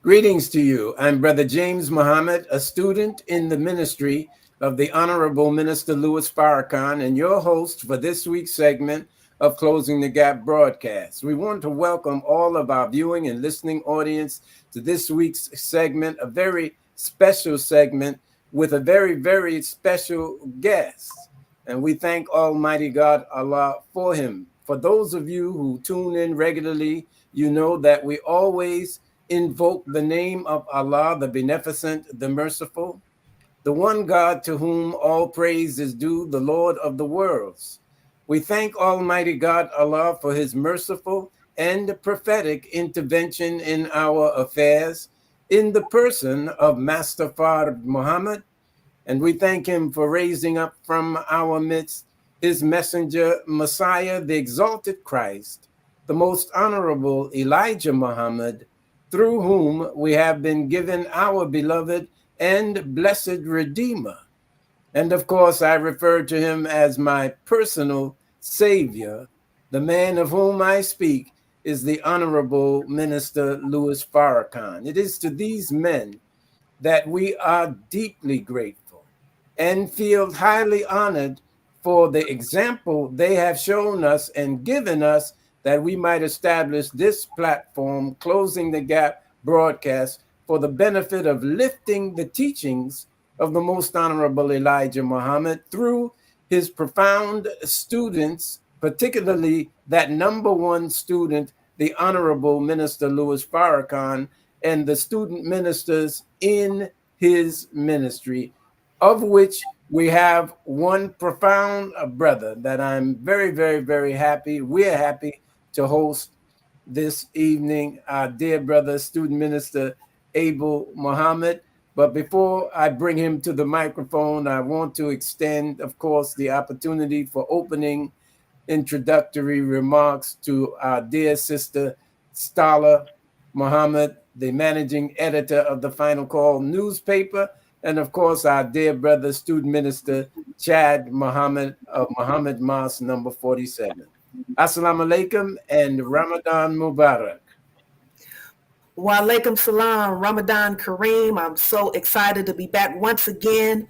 Greetings to you. I'm Brother James Muhammad, a student in the ministry of the Honorable Minister Louis Farrakhan, and your host for this week's segment of Closing the Gap broadcast. We want to welcome all of our viewing and listening audience to this week's segment, a very special segment with a very, very special guest. And we thank Almighty God Allah for him. For those of you who tune in regularly, you know that we always invoke the name of Allah, the Beneficent, the Merciful, the one God to whom all praise is due, the Lord of the worlds. We thank Almighty God Allah for his merciful and prophetic intervention in our affairs in the person of Master Fard Muhammad, and we thank him for raising up from our midst his messenger, Messiah, the exalted Christ, the most honorable Elijah Muhammad, through whom we have been given our beloved and blessed Redeemer. And of course, I refer to him as my personal Savior. The man of whom I speak is the Honorable Minister Louis Farrakhan. It is to these men that we are deeply grateful and feel highly honored for the example they have shown us and given us that we might establish this platform, Closing the Gap broadcast, for the benefit of lifting the teachings of the Most Honorable Elijah Muhammad through his profound students, particularly that number one student, the Honorable Minister Louis Farrakhan, and the student ministers in his ministry, of which we have one profound brother that I'm very, very, very happy. We're happy to host this evening, our dear brother, student minister Abel Muhammad. But before I bring him to the microphone, I want to extend, of course, the opportunity for opening introductory remarks to our dear sister Stala Muhammad, the managing editor of the Final Call newspaper, and of course, our dear brother, student minister Chad Muhammad of Muhammad Mosque number 47. Assalamu alaikum and Ramadan Mubarak. Wa alaikum salam, Ramadan Kareem. I'm so excited to be back once again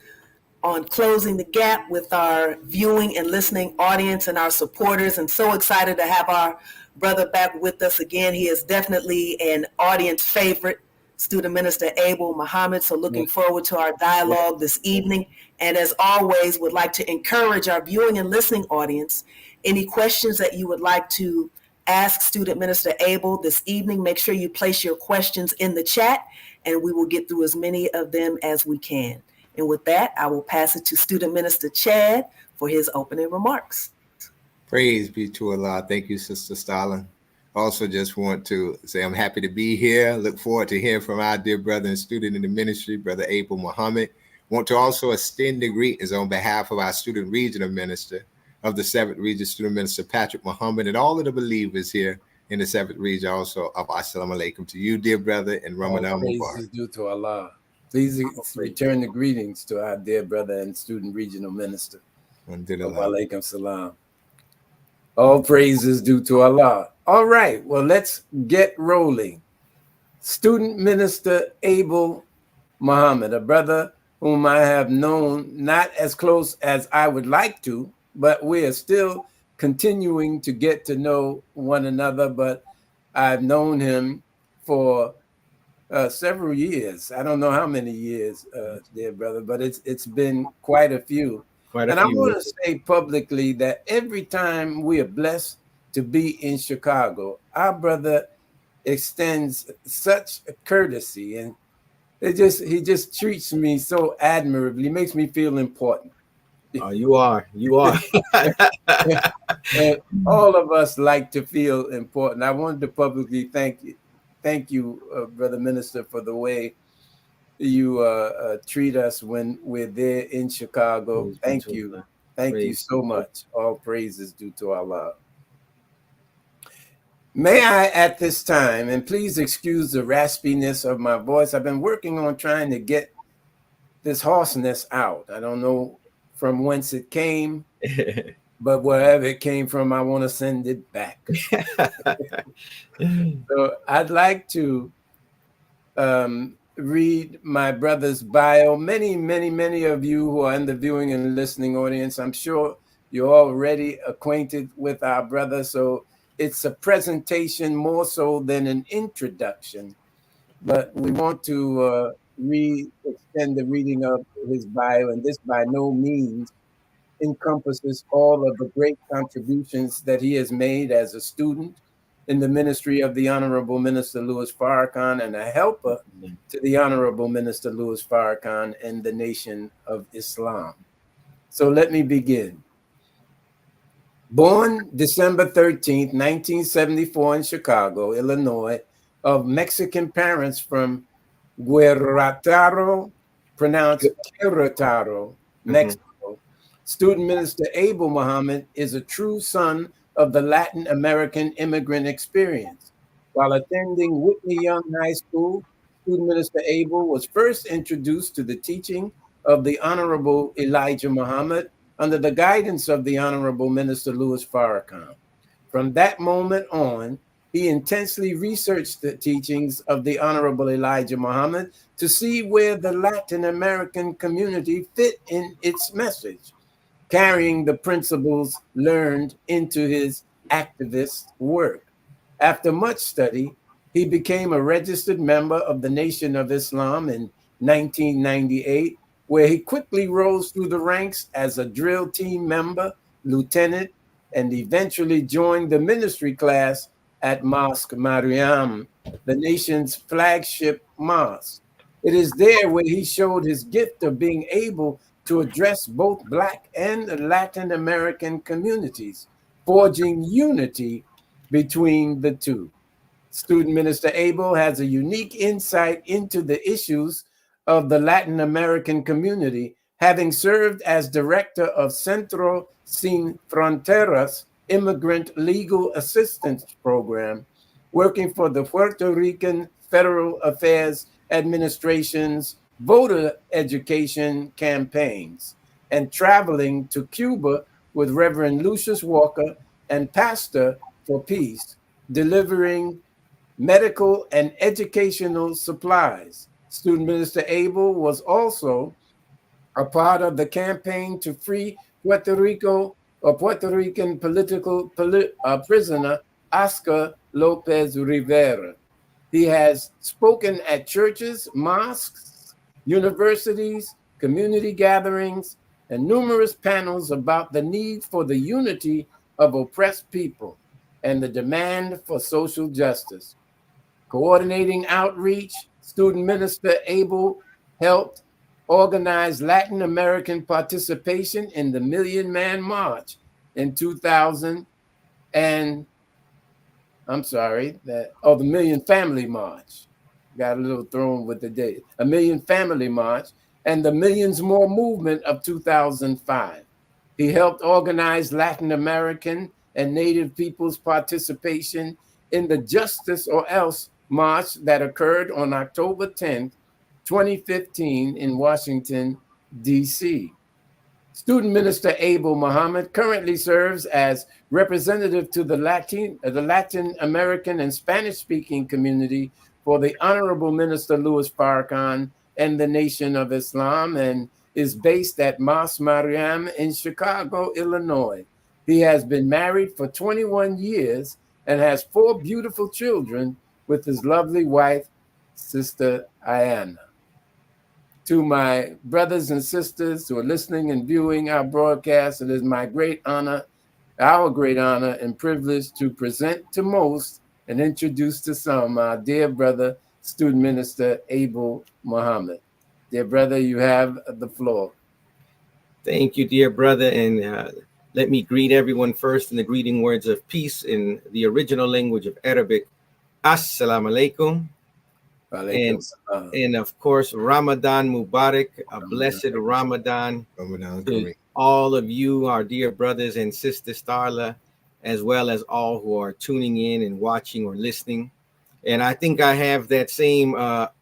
on Closing the Gap with our viewing and listening audience and our supporters, and so excited to have our brother back with us again. He is definitely an audience favorite, student minister Abel Muhammad. So looking forward to our dialogue this evening. And as always, would like to encourage our viewing and listening audience. Any questions that you would like to ask student minister Abel this evening, make sure you place your questions in the chat and we will get through as many of them as we can. And with that, I will pass it to student minister Chad for his opening remarks. Praise be to Allah. Thank you, Sister Stalin. Also just want to say I'm happy to be here. Look forward to hearing from our dear brother and student in the ministry, Brother Abel Muhammad. Want to also extend the greetings on behalf of our student regional minister of the 7th region, student minister Patrick Muhammad, and all of the believers here in the 7th region also of Assalamu alaikum to you, dear brother, and Ramadan Mubarak. Praise is due to Allah. Please return the greetings to our dear brother and student regional minister. Wa alaikum salam. All praise is due to Allah. All right, well, let's get rolling. Student minister Abel Muhammad, a brother whom I have known not as close as I would like to, but we are still continuing to get to know one another. But I've known him for several years. I don't know how many years, dear brother, but it's been quite a few. I want to say publicly that every time we are blessed to be in Chicago, our brother extends such a courtesy, and he just treats me so admirably. He makes me feel important. Oh, you are. And all of us like to feel important. I wanted to publicly thank you, Brother Minister, for the way you treat us when we're there in Chicago. Thank you. Thank you so much. All praise is due to Allah. May I at this time, and please excuse the raspiness of my voice, I've been working on trying to get this hoarseness out. I don't know from whence it came, but wherever it came from, I want to send it back. So I'd like to read my brother's bio. Many of you who are in the viewing and listening audience, I'm sure you're already acquainted with our brother. So it's a presentation more so than an introduction. But we want to extend the reading of his bio, and this by no means encompasses all of the great contributions that he has made as a student in the ministry of the Honorable Minister Louis Farrakhan and a helper to the Honorable Minister Louis Farrakhan and the Nation of Islam. So let me begin. Born December 13th, 1974 in Chicago, Illinois, of Mexican parents from Guerrataro, pronounced Querétaro, Mexico. Student Minister Abel Muhammad is a true son of the Latin American immigrant experience. While attending Whitney Young High School, Student Minister Abel was first introduced to the teaching of the Honorable Elijah Muhammad under the guidance of the Honorable Minister Louis Farrakhan. From that moment on, he intensely researched the teachings of the Honorable Elijah Muhammad to see where the Latin American community fit in its message, carrying the principles learned into his activist work. After much study, he became a registered member of the Nation of Islam in 1998, where he quickly rose through the ranks as a drill team member, lieutenant, and eventually joined the ministry class at Mosque Mariam, the nation's flagship mosque. It is there where he showed his gift of being able to address both Black and Latin American communities, forging unity between the two. Student Minister Abel has a unique insight into the issues of the Latin American community, having served as director of Centro Sin Fronteras Immigrant Legal Assistance Program, working for the Puerto Rican Federal Affairs Administration's voter education campaigns, and traveling to Cuba with Reverend Lucius Walker and Pastor for Peace, delivering medical and educational supplies. Student Minister Abel was also a part of the campaign to free Puerto Rican political prisoner Oscar Lopez Rivera. He has spoken at churches, mosques, universities, community gatherings, and numerous panels about the need for the unity of oppressed people and the demand for social justice. Coordinating outreach, Student Minister Abel helped organize Latin American participation in the Million Man March in 2000 and the Million Family March. Got a little thrown with the date. A Million Family March and the Millions More movement of 2005. He helped organize Latin American and Native peoples' participation in the Justice or Else March that occurred on October 10th, 2015 in Washington, D.C. Student Minister Abel Muhammad currently serves as representative to the Latin American and Spanish-speaking community for the Honorable Minister Louis Farrakhan and the Nation of Islam, and is based at Mosque Mariam in Chicago, Illinois. He has been married for 21 years and has 4 beautiful children with his lovely wife, Sister Ayana. To my brothers and sisters who are listening and viewing our broadcast, it is my great honor, our great honor and privilege to present to most and introduce to some our dear brother, Student Minister Abel Muhammad. Dear brother, you have the floor. Thank you, dear brother. And let me greet everyone first in the greeting words of peace in the original language of Arabic. Assalamu alaikum. And of course, Ramadan Mubarak, a blessed Ramadan to all of you, our dear brothers and sisters, Starla, as well as all who are tuning in and watching or listening. And I think I have that same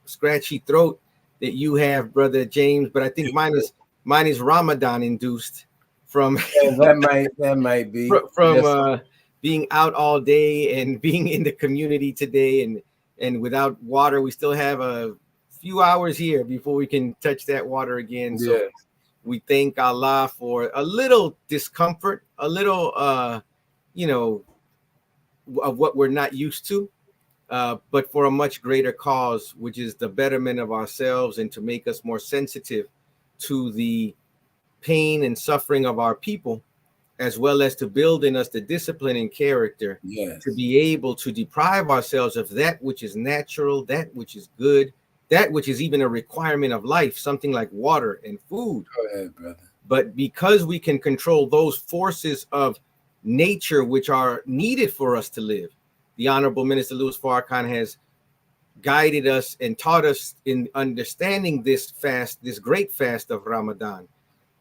scratchy throat that you have, Brother James, but I think mine is Ramadan induced from that might be from being out all day and being in the community today and And without water, we still have a few hours here before we can touch that water again. So Yes. we thank Allah for a little discomfort, a little, you know, of what we're not used to, but for a much greater cause, which is the betterment of ourselves and to make us more sensitive to the pain and suffering of our people, as well as to build in us the discipline and character Yes. to be able to deprive ourselves of that which is natural, that which is good, that which is even a requirement of life, something like water and food. Go ahead, brother. But because we can control those forces of nature which are needed for us to live, the Honorable Minister Louis Farrakhan has guided us and taught us in understanding this fast, this great fast of Ramadan,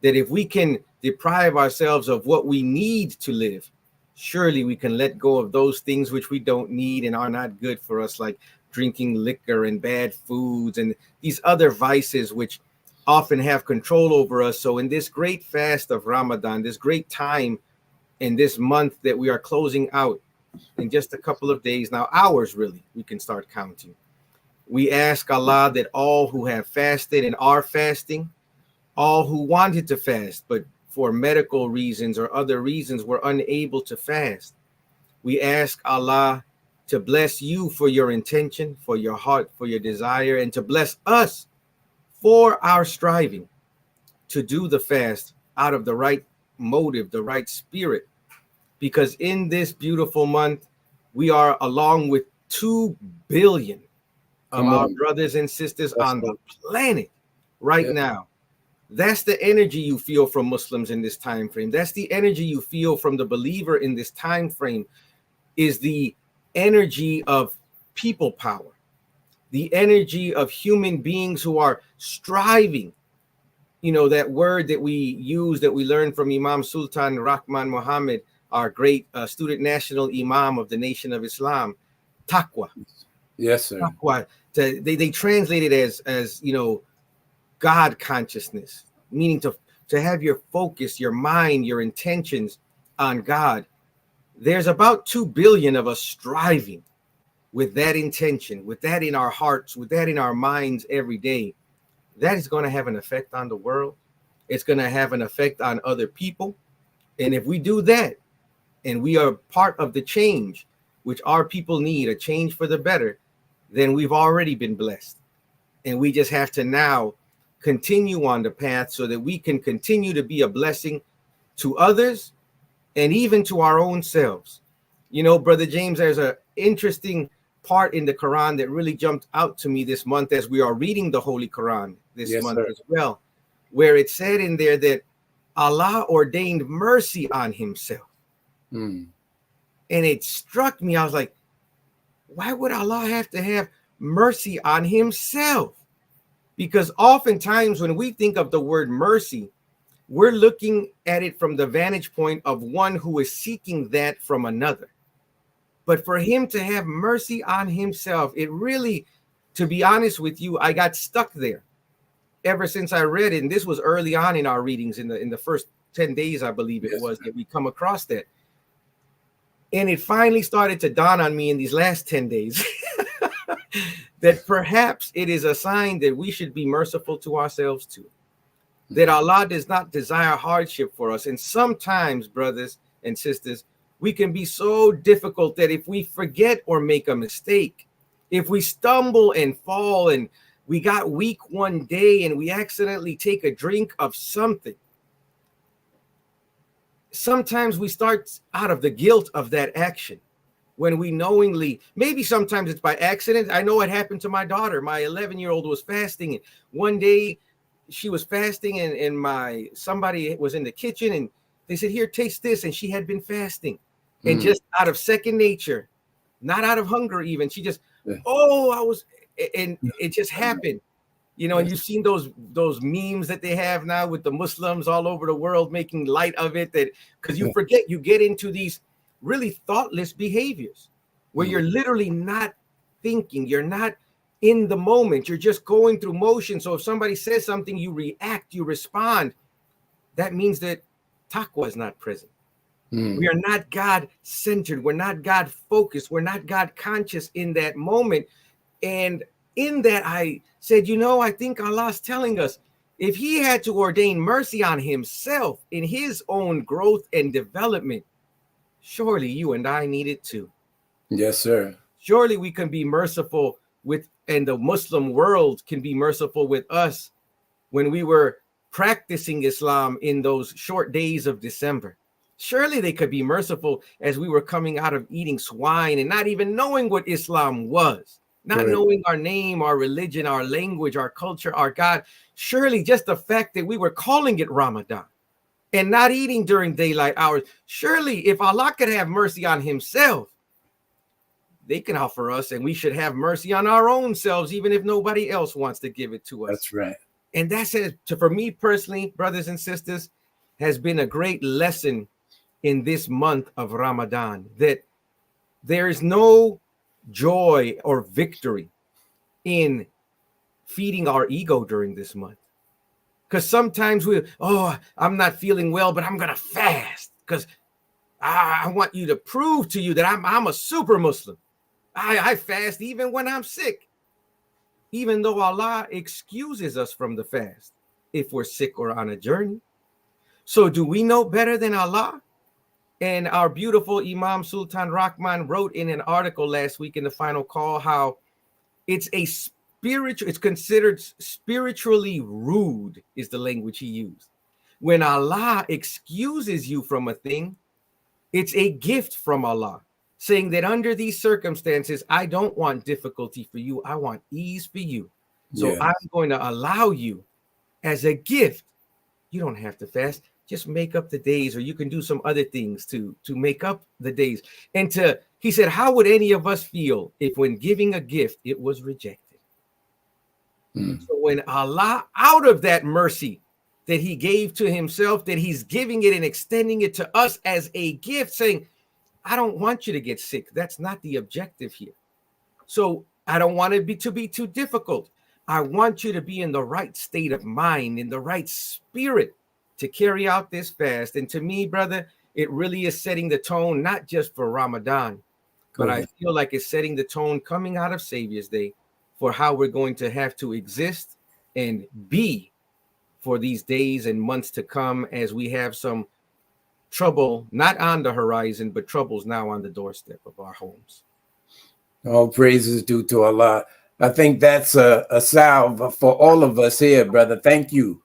that if we can deprive ourselves of what we need to live, surely we can let go of those things which we don't need and are not good for us, like drinking liquor and bad foods and these other vices which often have control over us. So in this great fast of Ramadan, this great time in this month that we are closing out in just a couple of days, now hours really, we can start counting. We ask Allah that all who have fasted and are fasting, all who wanted to fast, but for medical reasons or other reasons were unable to fast, we ask Allah to bless you for your intention, for your heart, for your desire, and to bless us for our striving to do the fast out of the right motive, the right spirit. Because in this beautiful month, we are along with 2 billion of our brothers and sisters on the planet right now. That's the energy you feel from Muslims in this time frame. That's the energy you feel from the believer in this time frame, is the energy of people power, the energy of human beings who are striving. You know, that word that we use, that we learned from Imam Sultan Rahman Muhammad, our great student national imam of the Nation of Islam, taqwa. Yes, sir. Taqwa. They translate it as you know, God consciousness, meaning to have your focus, your mind, your intentions on God. There's about 2 billion of us striving with that intention, with that in our hearts, with that in our minds every day. That is going to have an effect on the world. It's going to have an effect on other people. And if we do that, and we are part of the change which our people need, a change for the better, then we've already been blessed. And we just have to now continue on the path so that we can continue to be a blessing to others and even to our own selves. You know, Brother James, there's an interesting part in the Quran that really jumped out to me this month as we are reading the Holy Quran this month as well, where it said in there that Allah ordained mercy on himself. And it struck me, I was like, why would Allah have to have mercy on himself? Because oftentimes when we think of the word mercy, we're looking at it from the vantage point of one who is seeking that from another. But for him to have mercy on himself, it really, to be honest with you, I got stuck there ever since I read it. And this was early on in our readings, in the first 10 days, I believe it was, that we come across that. And it finally started to dawn on me in these last 10 days that perhaps it is a sign that we should be merciful to ourselves too. That Allah does not desire hardship for us. And sometimes, brothers and sisters, we can be so difficult that if we forget or make a mistake, if we stumble and fall and we got weak one day and we accidentally take a drink of something, sometimes we start out of the guilt of that action when we knowingly, maybe sometimes it's by accident. I know it happened to my daughter. My 11-year-old was fasting, and one day she was fasting and somebody was in the kitchen and they said, here, taste this. And she had been fasting. And just out of second nature, not out of hunger even, she just, and it just happened. You know, and you've seen those memes that they have now with the Muslims all over the world making light of it, that because you forget, you get into these really thoughtless behaviors where you're literally not thinking, you're not in the moment, you're just going through motion. So if somebody says something, you react, you respond. That means that taqwa is not present. We are not God-centered. We're not God-focused. We're not God-conscious in that moment. And in that, I said, I think Allah's telling us, if he had to ordain mercy on himself in his own growth and development, surely you and I need it too. Yes, sir. Surely we can be merciful with, and the Muslim world can be merciful with us when we were practicing Islam in those short days of December. Surely they could be merciful as we were coming out of eating swine and not even knowing what Islam was, not knowing our name, our religion, our language, our culture, our God. Surely just the fact that we were calling it Ramadan and not eating during daylight hours. Surely if Allah could have mercy on himself, they can offer us, and we should have mercy on our own selves, even if nobody else wants to give it to us. That's right. And that's it. For me personally, brothers and sisters, has been a great lesson in this month of Ramadan, that there is no joy or victory in feeding our ego during this month. Because sometimes I'm not feeling well, but I'm going to fast because I want you to prove to you that I'm a super Muslim. I fast even when I'm sick, even though Allah excuses us from the fast if we're sick or on a journey. So do we know better than Allah? And our beautiful Imam Sultan Rahman wrote in an article last week in the final call how it's considered spiritually rude, is the language he used. When Allah excuses you from a thing, it's a gift from Allah, saying that under these circumstances, I don't want difficulty for you. I want ease for you. So I'm going to allow you as a gift. You don't have to fast. Just make up the days, or you can do some other things to make up the days. And he said, how would any of us feel if when giving a gift, it was rejected? So when Allah, out of that mercy that he gave to himself, that he's giving it and extending it to us as a gift, saying, I don't want you to get sick. That's not the objective here. So I don't want it to be too difficult. I want you to be in the right state of mind, in the right spirit to carry out this fast. And to me, brother, it really is setting the tone, not just for Ramadan, but I feel like it's setting the tone coming out of Savior's Day for how we're going to have to exist and be for these days and months to come, as we have some trouble, not on the horizon, but troubles now on the doorstep of our homes. All praises due to Allah. I think that's a salve for all of us here, brother. Thank you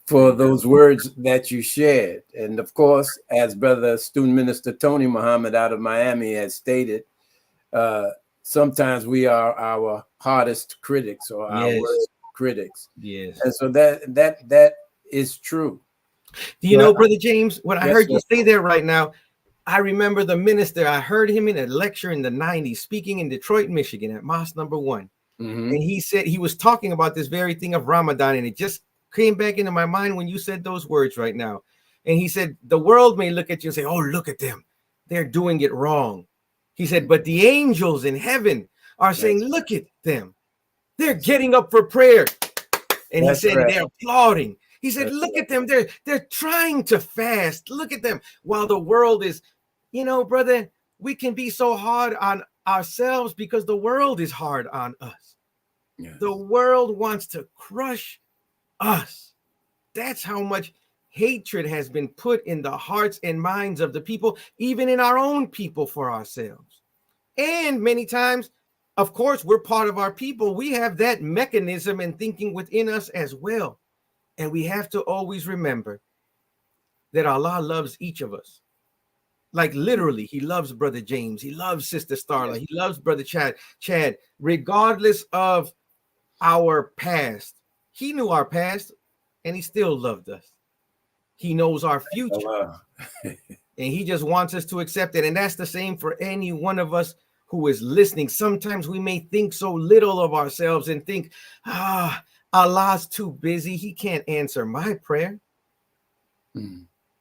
for those words that you shared. And of course, as Brother Student Minister Tony Muhammad out of Miami has stated, sometimes we are our hardest critics or our worst critics. Yes. And so that is true. Do you know, Brother James, what I heard you say there right now? I remember the minister, I heard him in a lecture in the 90s speaking in Detroit, Michigan at Mosque Number 1. And he said he was talking about this very thing of Ramadan, and it just came back into my mind when you said those words right now. And he said, the world may look at you and say, oh, look at them. They're doing it wrong. He said, but the angels in heaven are saying, look at them. They're getting up for prayer. And he said, they're applauding. He said, look at them. They're trying to fast. Look at them. While the world is, brother, we can be so hard on ourselves because the world is hard on us. Yes. The world wants to crush us. That's how much hatred has been put in the hearts and minds of the people, even in our own people, for ourselves. And many times, of course, we're part of our people. We have that mechanism and thinking within us as well. And we have to always remember that Allah loves each of us. Like literally, he loves Brother James. He loves Sister Starla. He loves Brother Chad, regardless of our past. He knew our past and he still loved us. He knows our future. And he just wants us to accept it. And that's the same for any one of us who is listening. Sometimes we may think so little of ourselves and think, Allah's too busy. He can't answer my prayer.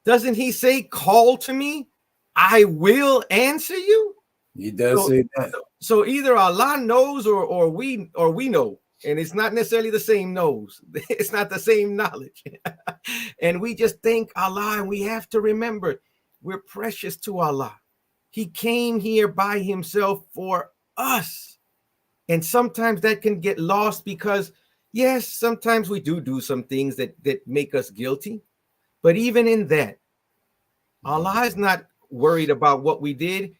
Doesn't he say, call to me? I will answer you. He does say that. So either Allah knows or we know. And it's not necessarily the same knows. It's not the same knowledge. And we just thank Allah, and we have to remember we're precious to Allah. He came here by himself for us. And sometimes that can get lost because, yes, sometimes we do some things that make us guilty. But even in that, Allah is not worried about what we did.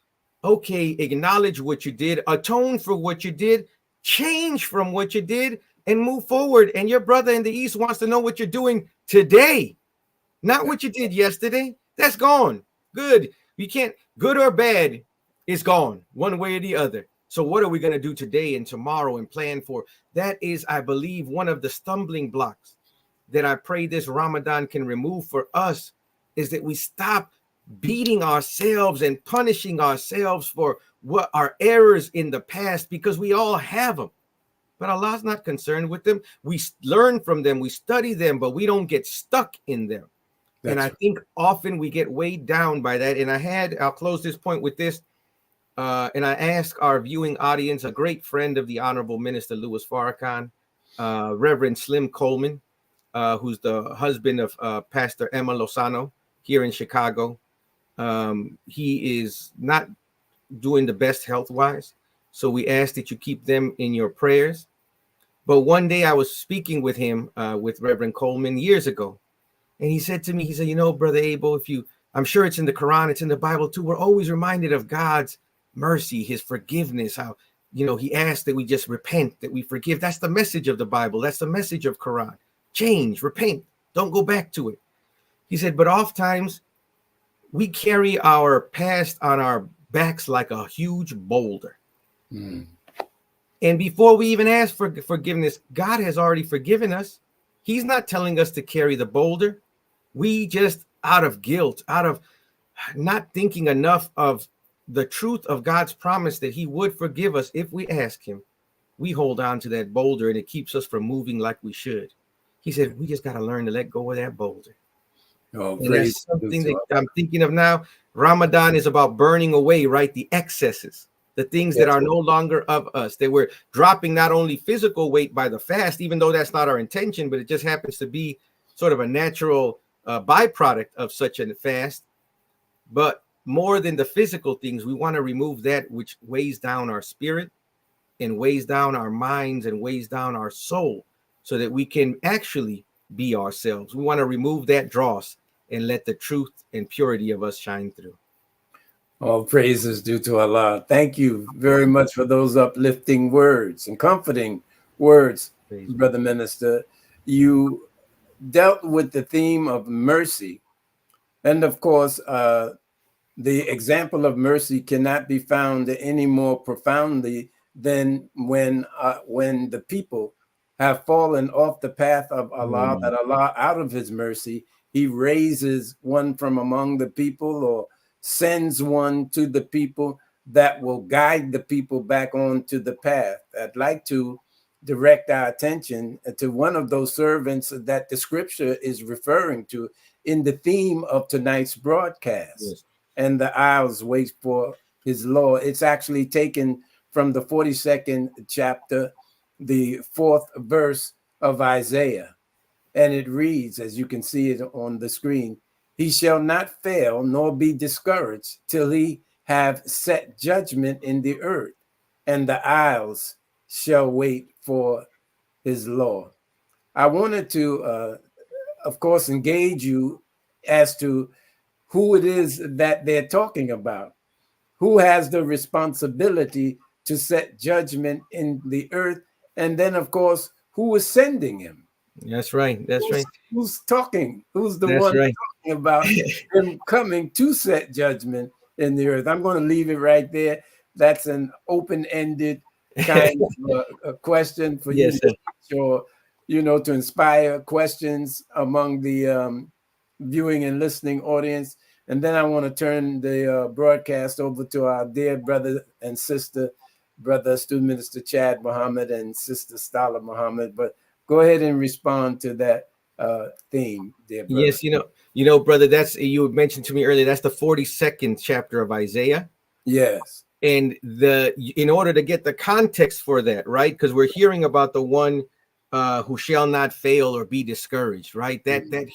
Okay, acknowledge what you did, atone for what you did, change from what you did, and move forward. And your brother in the East wants to know what you're doing today, not what you did yesterday. That's gone. Good. You can't, good or bad, it's gone one way or the other. So what are we going to do today and tomorrow and plan for? That is, I believe, one of the stumbling blocks that I pray this Ramadan can remove for us, is that we stop beating ourselves and punishing ourselves for what our errors in the past, because we all have them. But Allah's not concerned with them. We learn from them, we study them, but we don't get stuck in them. And I think often we get weighed down by that. And I'll close this point with this. And I ask our viewing audience, a great friend of the Honorable Minister Louis Farrakhan, Reverend Slim Coleman, who's the husband of Pastor Emma Lozano here in Chicago. He is not doing the best health-wise, so we ask that you keep them in your prayers. But one day I was speaking with him, with Reverend Coleman years ago, and he said to me, he said, you know, Brother Abel, I'm sure it's in the Quran, it's in the Bible too, we're always reminded of God's mercy, his forgiveness, how, you know, he asked that we just repent, that we forgive. That's the message of the Bible. That's the message of Quran. Change, repent, don't go back to it. He said, but oftentimes we carry our past on our backs like a huge boulder. And before we even ask for forgiveness, God has already forgiven us. He's not telling us to carry the boulder. We just, out of guilt, out of not thinking enough of the truth of God's promise that he would forgive us if we ask him, we hold on to that boulder, and it keeps us from moving like we should. He said, we just got to learn to let go of that boulder. And that's something that I'm thinking of now. Ramadan is about burning away, right? The excesses, the things that are no longer of us, that we're dropping not only physical weight by the fast, even though that's not our intention, but it just happens to be sort of a natural byproduct of such a fast. But more than the physical things, we want to remove that which weighs down our spirit and weighs down our minds and weighs down our soul, so that we can actually be ourselves. We want to remove that dross and let the truth and purity of us shine through. All praises due to Allah. Thank you very much for those uplifting words and comforting words, Brother Minister. You dealt with the theme of mercy. And of course, the example of mercy cannot be found any more profoundly than when the people have fallen off the path of Allah, that Allah, out of his mercy, he raises one from among the people, or sends one to the people that will guide the people back onto the path. I'd like to direct our attention to one of those servants that the scripture is referring to in the theme of tonight's broadcast. Yes. And the isles wait for his law. It's actually taken from the 42nd chapter, the 4th verse of Isaiah. And it reads, as you can see it on the screen, he shall not fail nor be discouraged till he have set judgment in the earth, and the isles shall wait for his law. I wanted to, of course, engage you as to who it is that they're talking about. Who has the responsibility to set judgment in the earth? And then, of course, who is sending him? That's right. That's right. Who's talking? Who's the one talking about him coming to set judgment in the earth? I'm going to leave it right there. That's an open-ended kind of a question for you, or to inspire questions among the viewing and listening audience. And then I want to turn the broadcast over to our dear brother and sister, Brother Student Minister Chad Muhammad and Sister Stala Muhammad. But go ahead and respond to that theme, dear brother. Yes, brother, that's, you mentioned to me earlier, that's the 42nd chapter of Isaiah. Yes. And in order to get the context for that, right? Because we're hearing about the one who shall not fail or be discouraged, right? That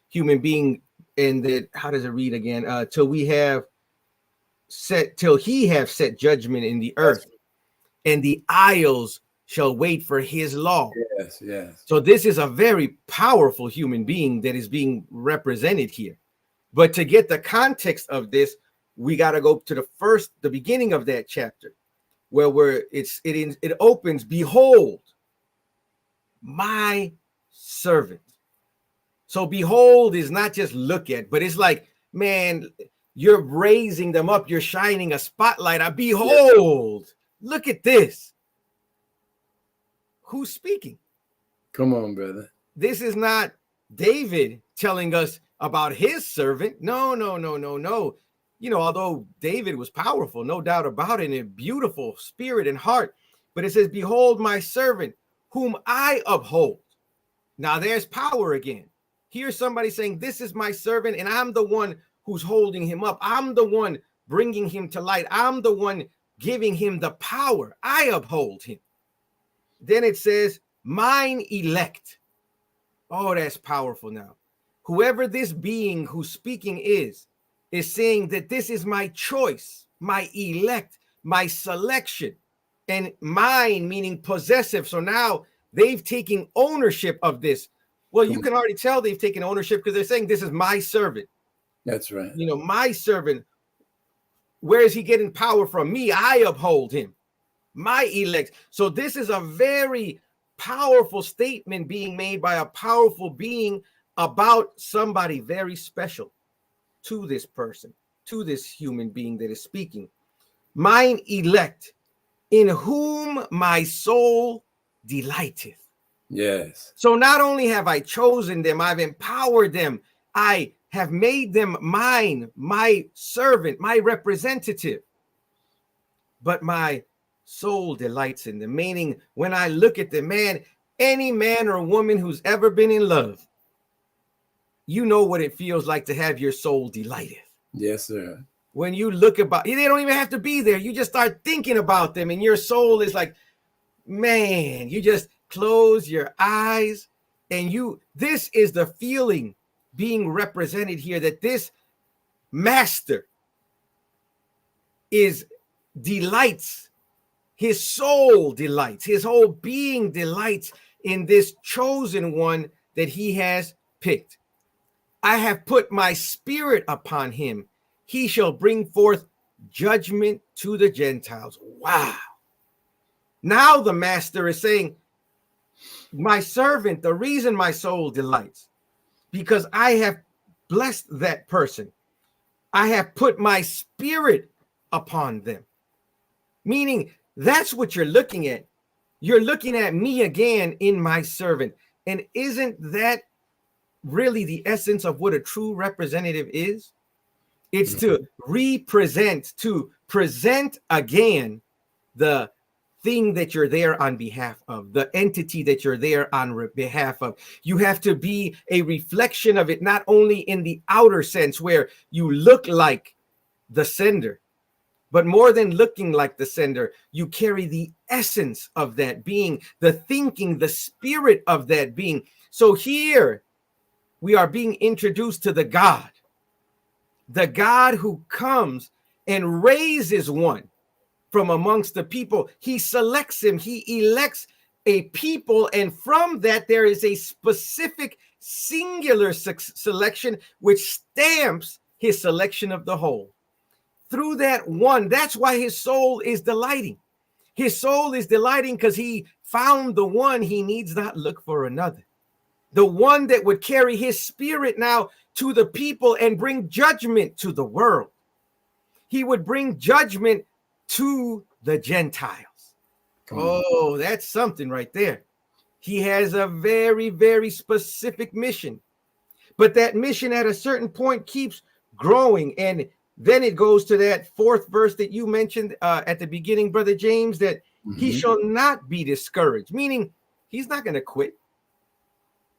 human being, and that, how does it read again? Till he have set judgment in the earth, and the isles shall wait for his law. Yes, yes. So this is a very powerful human being that is being represented here. But to get the context of this, we got to go to the beginning of that chapter, where it opens, behold, my servant. So behold is not just look at, but it's like, man, you're raising them up, you're shining a spotlight on. Behold, look at this. Who's speaking? Come on, brother. This is not David telling us about his servant. No. You know, although David was powerful, no doubt about it, and a beautiful spirit and heart, but it says, behold, my servant, whom I uphold. Now there's power again. Here's somebody saying, this is my servant, and I'm the one who's holding him up. I'm the one bringing him to light. I'm the one giving him the power. I uphold him. Then it says, mine elect. Oh, that's powerful now. Whoever this being who's speaking is saying that this is my choice, my elect, my selection, and mine meaning possessive. So now they've taken ownership of this. Well, you can already tell they've taken ownership because they're saying this is my servant. That's right. You know, my servant. Where is he getting power from? Me, I uphold him. My elect. So this is a very powerful statement being made by a powerful being about somebody very special to this person, to this human being that is speaking. Mine elect, in whom my soul delighteth. Yes. So not only have I chosen them, I've empowered them, I have made them mine, my servant, my representative, but my soul delights in them. Meaning, when I look at the man, any man or woman who's ever been in love, you know what it feels like to have your soul delighted. Yes, sir. When you look about, they don't even have to be there. You just start thinking about them, and your soul is like, man, you just close your eyes, and this is the feeling being represented here, that this master delights. His soul delights. His whole being delights in this chosen one that he has picked. I have put my spirit upon him. He shall bring forth judgment to the Gentiles. Wow. Now the master is saying, my servant, the reason my soul delights, because I have blessed that person. I have put my spirit upon them. Meaning, that's what you're looking at. You're looking at me again in my servant. And isn't that really the essence of what a true representative is? It's to represent, to present again the thing that you're there on behalf of, the entity that you're there on behalf of. You have to be a reflection of it, not only in the outer sense where you look like the sender, but more than looking like the sender, you carry the essence of that being, the thinking, the spirit of that being. So here we are being introduced to the God who comes and raises one from amongst the people. He selects him, he elects a people, and from that there is a specific singular selection which stamps his selection of the whole. Through that one, that's why his soul is delighting. His soul is delighting because he found the one. He needs not look for another. The one that would carry his spirit now to the people and bring judgment to the world. He would bring judgment to the Gentiles. Oh, that's something right there. He has a very, very specific mission. But that mission at a certain point keeps growing. And then it goes to that fourth verse that you mentioned at the beginning, Brother James, that he shall not be discouraged, meaning he's not going to quit.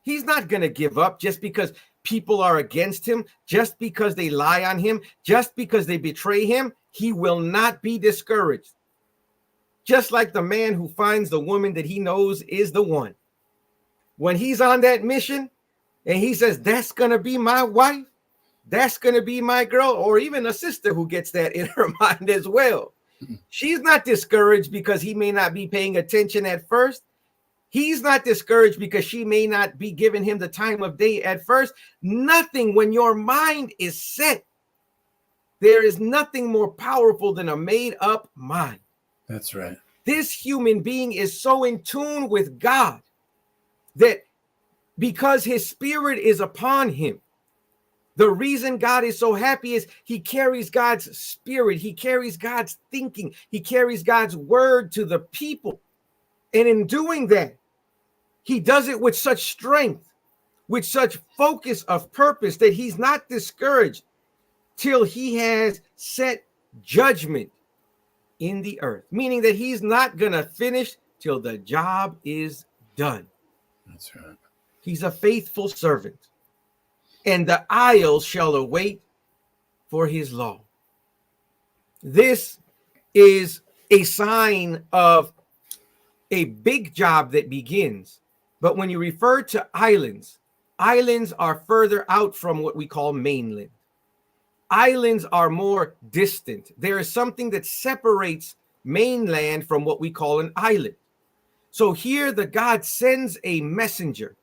He's not going to give up just because people are against him, just because they lie on him, just because they betray him. He will not be discouraged. Just like the man who finds the woman that he knows is the one. When he's on that mission and he says, that's going to be my wife, that's going to be my girl, or even a sister who gets that in her mind as well. She's not discouraged because he may not be paying attention at first. He's not discouraged because she may not be giving him the time of day at first. Nothing. When your mind is set, there is nothing more powerful than a made up mind. That's right. This human being is so in tune with God that because his spirit is upon him, the reason God is so happy is he carries God's spirit. He carries God's thinking. He carries God's word to the people. And in doing that, he does it with such strength, with such focus of purpose that he's not discouraged till he has set judgment in the earth, meaning that he's not going to finish till the job is done. That's right. He's a faithful servant, and the isles shall await for his law. This is a sign of a big job that begins. But when you refer to islands, islands are further out from what we call mainland. Islands are more distant. There is something that separates mainland from what we call an island. So here the God sends a messenger,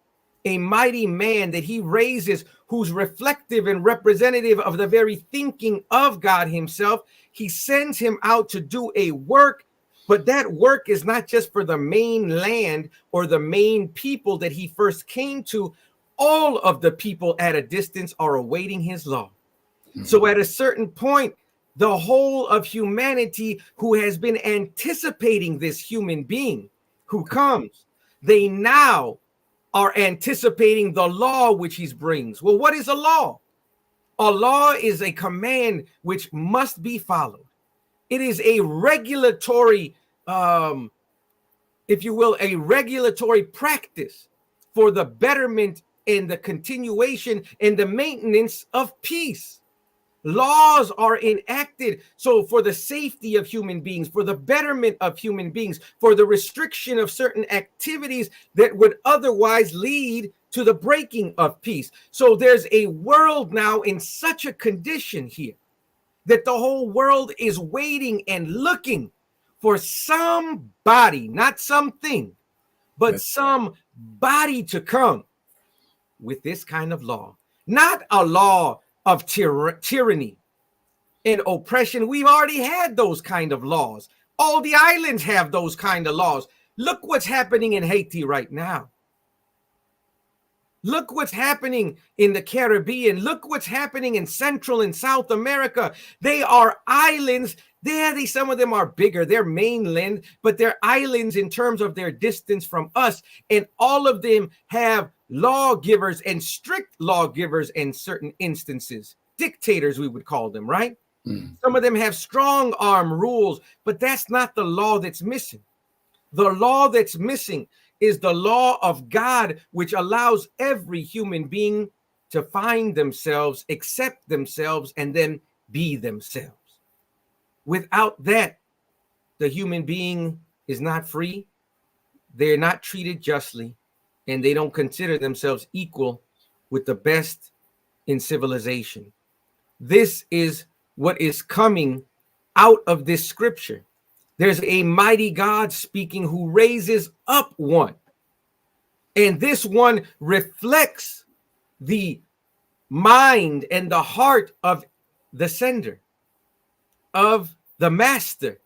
a mighty man that he raises, who's reflective and representative of the very thinking of God himself. He sends him out to do a work, but that work is not just for the main land or the main people that he first came to. All of the people at a distance are awaiting his law. So at a certain point, the whole of humanity who has been anticipating this human being who comes, they now are anticipating the law which he brings. Well, what is a law? A law is a command which must be followed. It is a regulatory, if you will, a regulatory practice for the betterment and the continuation and the maintenance of peace. Laws are enacted so for the safety of human beings, for the betterment of human beings, for the restriction of certain activities that would otherwise lead to the breaking of peace. So there's a world now in such a condition here that the whole world is waiting and looking for somebody, not something, but somebody to come with this kind of law. Not a law of tyranny and oppression. We've already had those kind of laws. All the islands have those kind of laws. Look what's happening in Haiti right now. Look what's happening in the Caribbean. Look what's happening in Central and South America. They are islands. Some of them are bigger. They're mainland, but they're islands in terms of their distance from us. And all of them have lawgivers and strict lawgivers in certain instances. Dictators, we would call them, right? Some of them have strong arm rules, but that's not the law that's missing. The law that's missing is the law of God, which allows every human being to find themselves, accept themselves, and then be themselves. Without that, the human being is not free. They're not treated justly, and they don't consider themselves equal with the best in civilization. This is what is coming out of this scripture. There's a mighty God speaking who raises up one. And this one reflects the mind and the heart of the sender, of the master,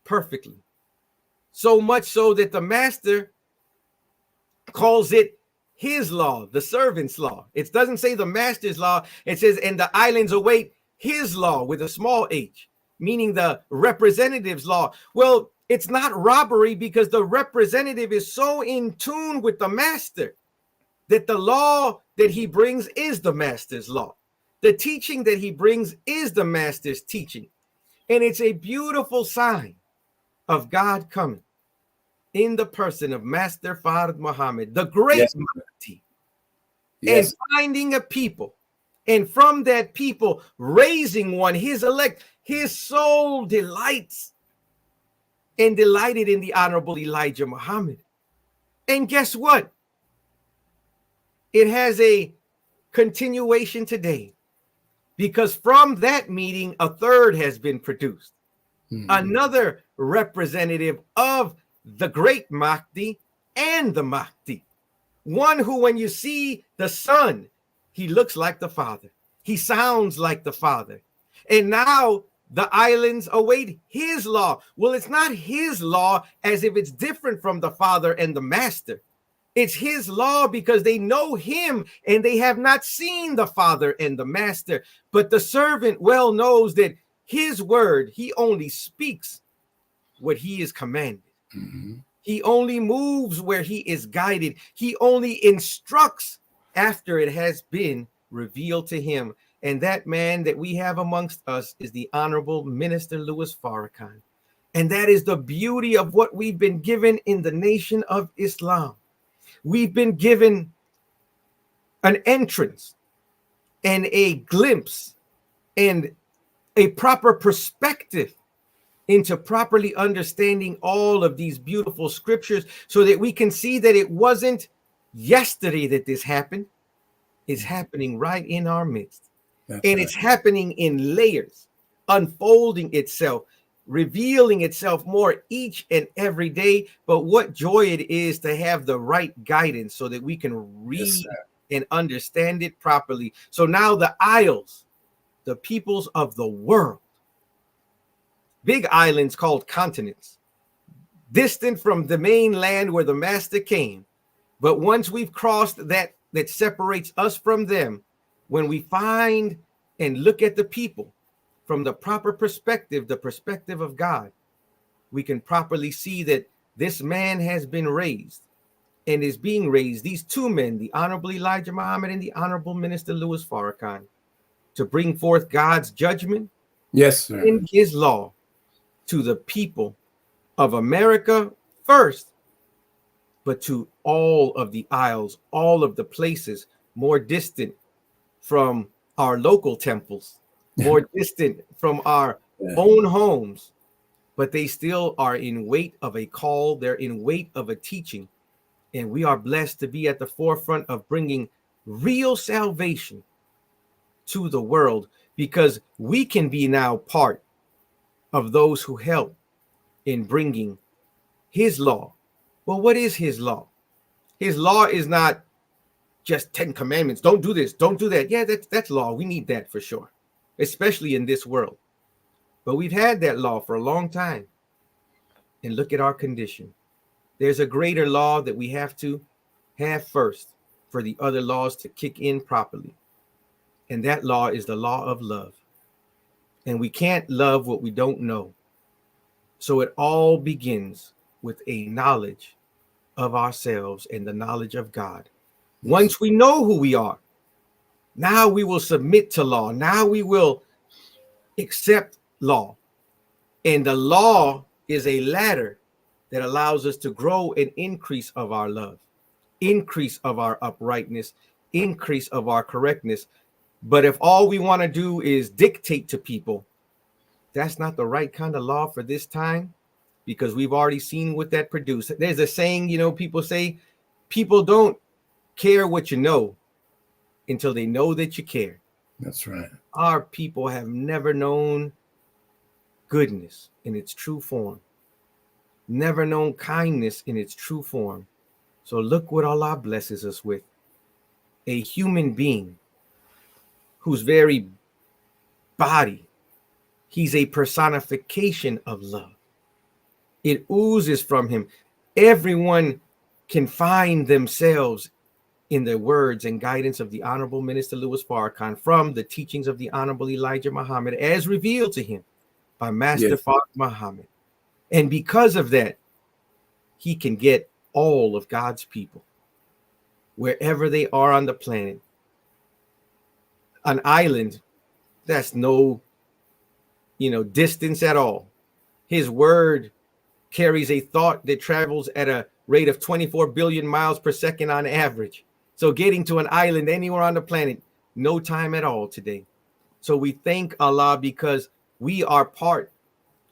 perfectly. So much so that the master calls it his law, the servant's law. It doesn't say the master's law. It says, and the islands await his law with a small h, meaning the representative's law. Well, it's not robbery because the representative is so in tune with the master that the law that he brings is the master's law. The teaching that he brings is the master's teaching. And it's a beautiful sign of God coming in the person of Master Fard Muhammad, the great mighty, and finding a people. And from that people, raising one, his elect, his soul delights and delighted in the Honorable Elijah Muhammad. And guess what? It has a continuation today, because from that meeting, a third has been produced. another representative of the great Mahdi and the Mahdi. One who, when you see the son, he looks like the father. He sounds like the father. And now the islands await his law. Well, it's not his law as if it's different from the father and the master. It's his law because they know him and they have not seen the father and the master. But the servant well knows that his word, he only speaks what he is commanded. He only moves where he is guided. He only instructs after it has been revealed to him. And that man that we have amongst us is the Honorable Minister Louis Farrakhan. And that is the beauty of what we've been given in the Nation of Islam. We've been given an entrance and a glimpse and a proper perspective into properly understanding all of these beautiful scriptures so that we can see that it wasn't yesterday that this happened. It's happening right in our midst. That's and right. It's happening in layers, unfolding itself, revealing itself more each and every day. But what joy it is to have the right guidance so that we can read and understand it properly. So now the isles, the peoples of the world, big islands called continents, distant from the mainland where the master came. But once we've crossed that separates us from them, when we find and look at the people from the proper perspective, the perspective of God, we can properly see that this man has been raised and is being raised, these two men, the Honorable Elijah Muhammad and the Honorable Minister Louis Farrakhan, to bring forth God's judgment in his law to the people of America first, but to all of the isles, all of the places more distant from our local temples, more distant from our own homes, but they still are in wait of a call. They're in wait of a teaching. And we are blessed to be at the forefront of bringing real salvation to the world, because we can be now part of those who help in bringing his law. Well, what is his law? His law is not just 10 commandments. Don't do this, don't do that. Yeah, that's law. We need that for sure, especially in this world. But we've had that law for a long time. And look at our condition. There's a greater law that we have to have first for the other laws to kick in properly. And that law is the law of love. And we can't love what we don't know. So it all begins with a knowledge of ourselves and the knowledge of God. Once we know who we are, now we will submit to law. Now we will accept law. And the law is a ladder that allows us to grow and increase of our love, increase of our uprightness, increase of our correctness. But if all we want to do is dictate to people, that's not the right kind of law for this time, because we've already seen what that produced. There's a saying, people say, people don't care what you know until they know that you care. That's right. Our people have never known goodness in its true form, never known kindness in its true form. So look what Allah blesses us with. A human being whose very body, he's a personification of love. It oozes from him. Everyone can find themselves in the words and guidance of the Honorable Minister Louis Farrakhan from the teachings of the Honorable Elijah Muhammad as revealed to him by Master Father Muhammad. And because of that, he can get all of God's people, wherever they are on the planet. An island, that's no, distance at all. His word carries a thought that travels at a rate of 24 billion miles per second on average. So getting to an island anywhere on the planet, no time at all today. So we thank Allah because we are part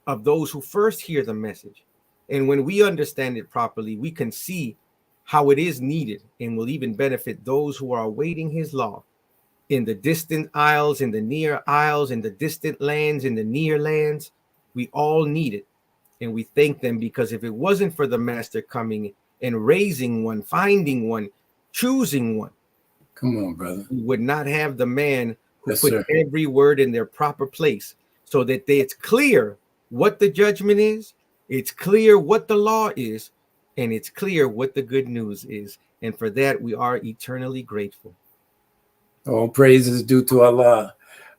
of those who first hear the message. And when we understand it properly, we can see how it is needed and will even benefit those who are awaiting his law in the distant isles, in the near isles, in the distant lands, in the near lands. We all need it. And we thank them, because if it wasn't for the master coming and raising one, finding one, choosing one, come on, brother, we would not have the man who yes, put sir. every word in their proper place, so that it's clear what the judgment is, it's clear what the law is, and it's clear what the good news is. And for that, we are eternally grateful. All praises due to Allah.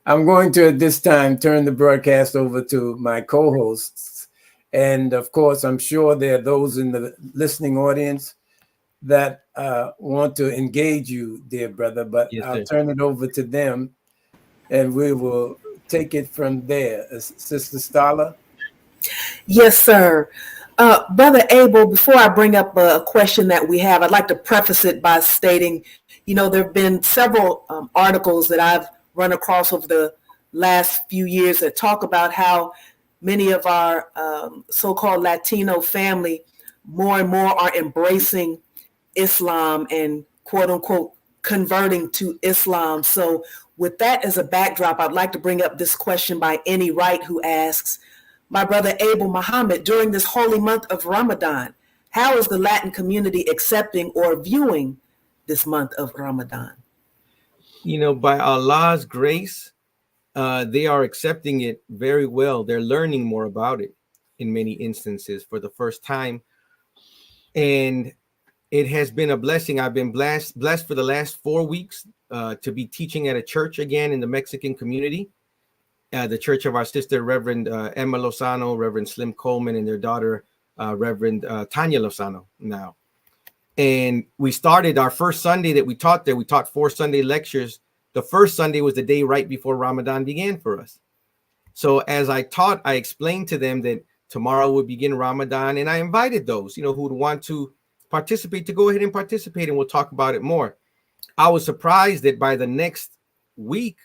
I'm going to, at this time, turn the broadcast over to my co-hosts. And of course, I'm sure there are those in the listening audience that want to engage you, dear brother, but Yes, I'll sir. turn it over to them and we will take it from there. Sister Starla? Yes, sir. Brother Abel, before I bring up a question that we have, I'd like to preface it by stating, there have been several articles that I've run across over the last few years that talk about how many of our so-called Latino family more and more are embracing Islam and quote unquote converting to Islam. So with that as a backdrop, I'd like to bring up this question by Any Wright, who asks, my brother Abel Muhammad, during this holy month of Ramadan, how is the Latin community accepting or viewing this month of Ramadan? By Allah's grace, they are accepting it very well. They're learning more about it in many instances for the first time. And it has been a blessing. I've been blessed for the last 4 weeks to be teaching at a church again in the Mexican community. The church of our sister, Reverend Emma Lozano, Reverend Slim Coleman, and their daughter, Reverend Tanya Lozano now. And we started our first Sunday that we taught there. We taught 4 Sunday lectures. The first Sunday was the day right before Ramadan began for us. So as I taught, I explained to them that tomorrow would begin Ramadan. And I invited those, who would want to participate to go ahead and participate. And we'll talk about it more. I was surprised that by the next week,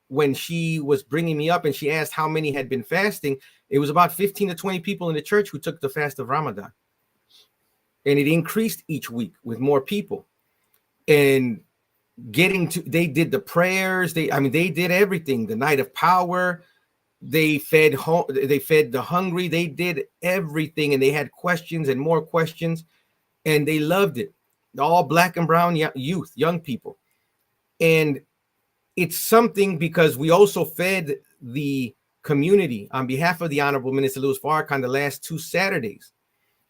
when she was bringing me up and she asked how many had been fasting, it was about 15 to 20 people in the church who took the fast of Ramadan. And it increased each week with more people. And they did the prayers. They did everything. The night of power. They fed the hungry. They did everything. And they had questions and more questions. And they loved it. All black and brown youth, young people. And it's something because we also fed the community on behalf of the Honorable Minister Louis Farrakhan the last 2 Saturdays.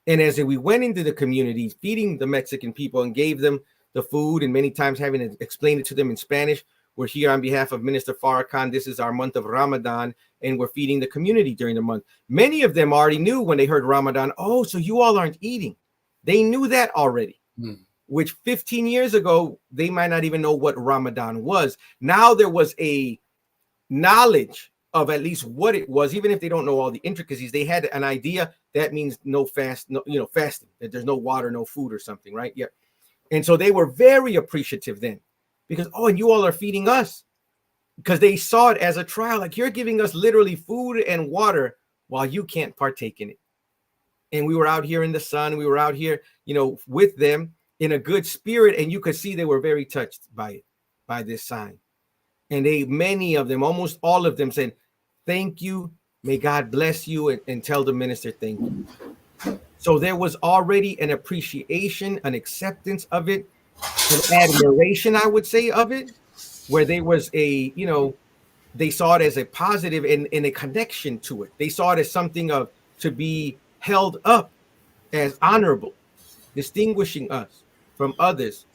And as we went into the communities, feeding the Mexican people and gave them the food, and many times having to explain it to them in Spanish, we're here on behalf of Minister Farrakhan. This is our month of Ramadan, and we're feeding the community during the month. Many of them already knew when they heard Ramadan, oh, so you all aren't eating. They knew that already. Which 15 years ago, they might not even know what Ramadan was. Now there was a knowledge of at least what it was, even if they don't know all the intricacies. They had an idea that means no fast, fasting, that there's no water, no food or something, right? Yeah. And so they were very appreciative then because, and you all are feeding us, because they saw it as a trial. Like, you're giving us literally food and water while you can't partake in it. And we were out here in the sun. We were out here, with them in a good spirit. And you could see they were very touched by it, by this sign. And many of them, almost all of them said, thank you. May God bless you, and tell the minister thank you. So there was already an appreciation, an acceptance of it, an admiration, I would say, of it, where there was they saw it as a positive and a connection to it. They saw it as something to be held up as honorable, distinguishing us from others.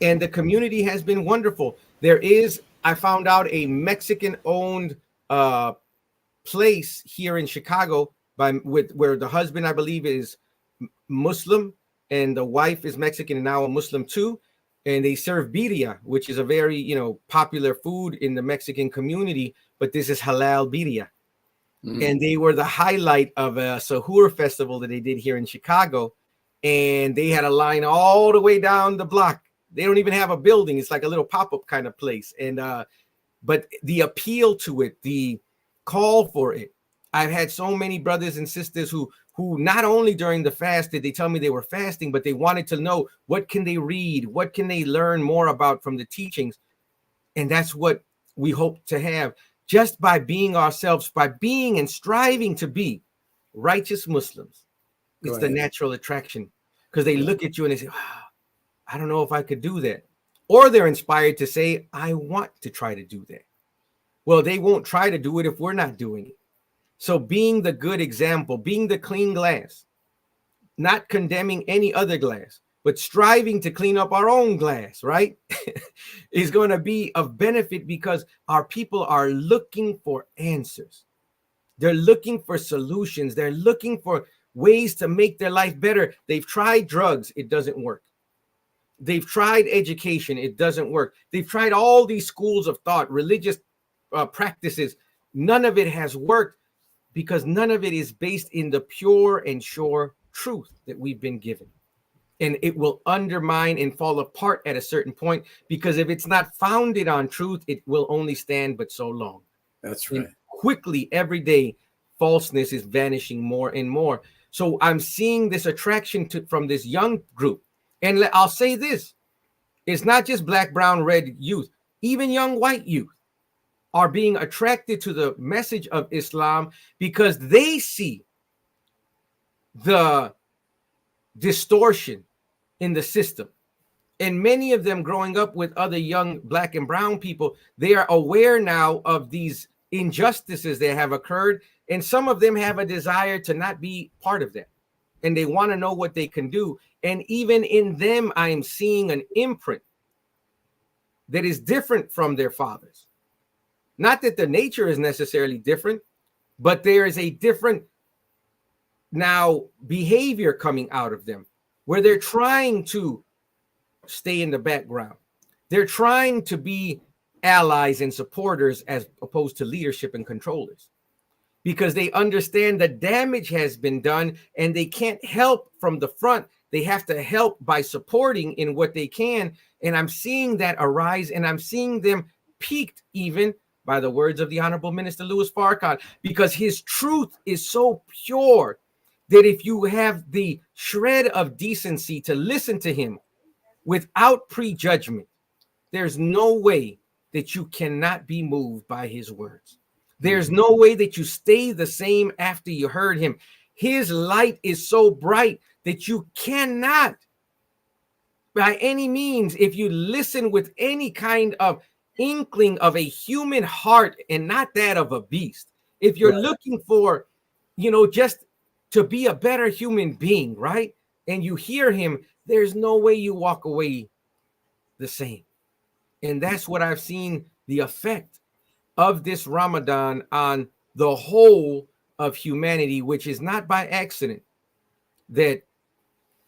And the community has been wonderful. I found out, a Mexican-owned place here in Chicago where the husband, I believe, is Muslim and the wife is Mexican and now a Muslim too. And they serve birria, which is a very, popular food in the Mexican community, but this is halal birria. And they were the highlight of a Sahur festival that they did here in Chicago. And they had a line all the way down the block. They don't even have a building. It's like a little pop-up kind of place. And but the appeal to it, the call for it. I've had so many brothers and sisters who not only during the fast did they tell me they were fasting, but they wanted to know, what can they read? What can they learn more about from the teachings? And that's what we hope to have. just by being ourselves, by being and striving to be righteous Muslims. It's the natural attraction, because they look at you and they say, I don't know if I could do that. Or they're inspired to say, I want to try to do that. Well, they won't try to do it if we're not doing it. So being the good example, being the clean glass, not condemning any other glass, but striving to clean up our own glass, right? is going to be of benefit, because our people are looking for answers. They're looking for solutions. They're looking for ways to make their life better. They've tried drugs. It doesn't work. They've tried education. It doesn't work. They've tried all these schools of thought, religious practices. None of it has worked, because none of it is based in the pure and sure truth that we've been given. And it will undermine and fall apart at a certain point, because if it's not founded on truth, it will only stand but so long. That's right. And quickly, every day, falseness is vanishing more and more. So I'm seeing this attraction from this young group. And I'll say this, it's not just black, brown, red youth, even young white youth are being attracted to the message of Islam, because they see the distortion in the system. And many of them, growing up with other young black and brown people, they are aware now of these injustices that have occurred. And some of them have a desire to not be part of that. And they want to know what they can do. And even in them, I am seeing an imprint that is different from their fathers. Not that the nature is necessarily different, but there is a different now behavior coming out of them, where they're trying to stay in the background. They're trying to be allies and supporters as opposed to leadership and controllers, because they understand the damage has been done and they can't help from the front. They have to help by supporting in what they can. And I'm seeing that arise, and I'm seeing them piqued even by the words of the Honorable Minister Louis Farrakhan, because his truth is so pure that if you have the shred of decency to listen to him without prejudgment, there's no way that you cannot be moved by his words. There's no way that you stay the same after you heard him. His light is so bright that you cannot, by any means, if you listen with any kind of inkling of a human heart and not that of a beast, if you're looking for, just to be a better human being, right? And you hear him, there's no way you walk away the same. And that's what I've seen the effect of this Ramadan on the whole of humanity, which is not by accident that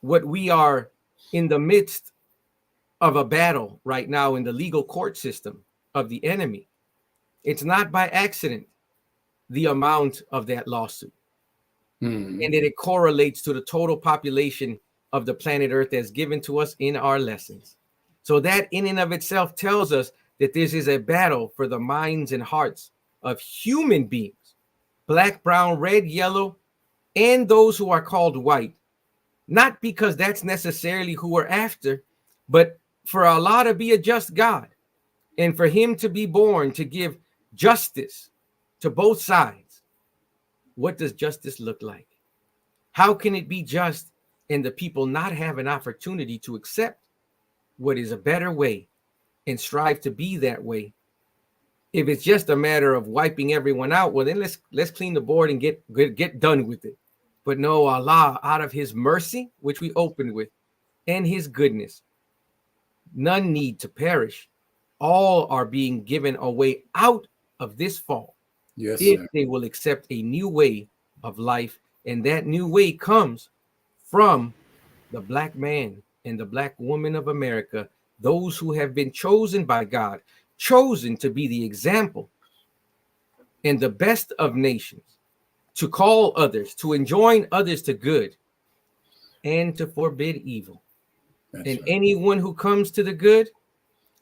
what we are in the midst of a battle right now in the legal court system of the enemy. It's not by accident the amount of that lawsuit. And that it correlates to the total population of the planet Earth as given to us in our lessons. So that in and of itself tells us that this is a battle for the minds and hearts of human beings, black, brown, red, yellow, and those who are called white. Not because that's necessarily who we're after, but for Allah to be a just God and for him to be born to give justice to both sides. What does justice look like? How can it be just and the people not have an opportunity to accept what is a better way and strive to be that way? If it's just a matter of wiping everyone out, well, then let's clean the board and get done with it. But no, Allah, out of his mercy, which we opened with, and his goodness, none need to perish. All are being given a way out of this fall. Yes, if sir. they will accept a new way of life. And that new way comes from the black man and the black woman of America, those who have been chosen by God, chosen to be the example and the best of nations, to call others, to enjoin others to good, and to forbid evil. That's And right. anyone who comes to the good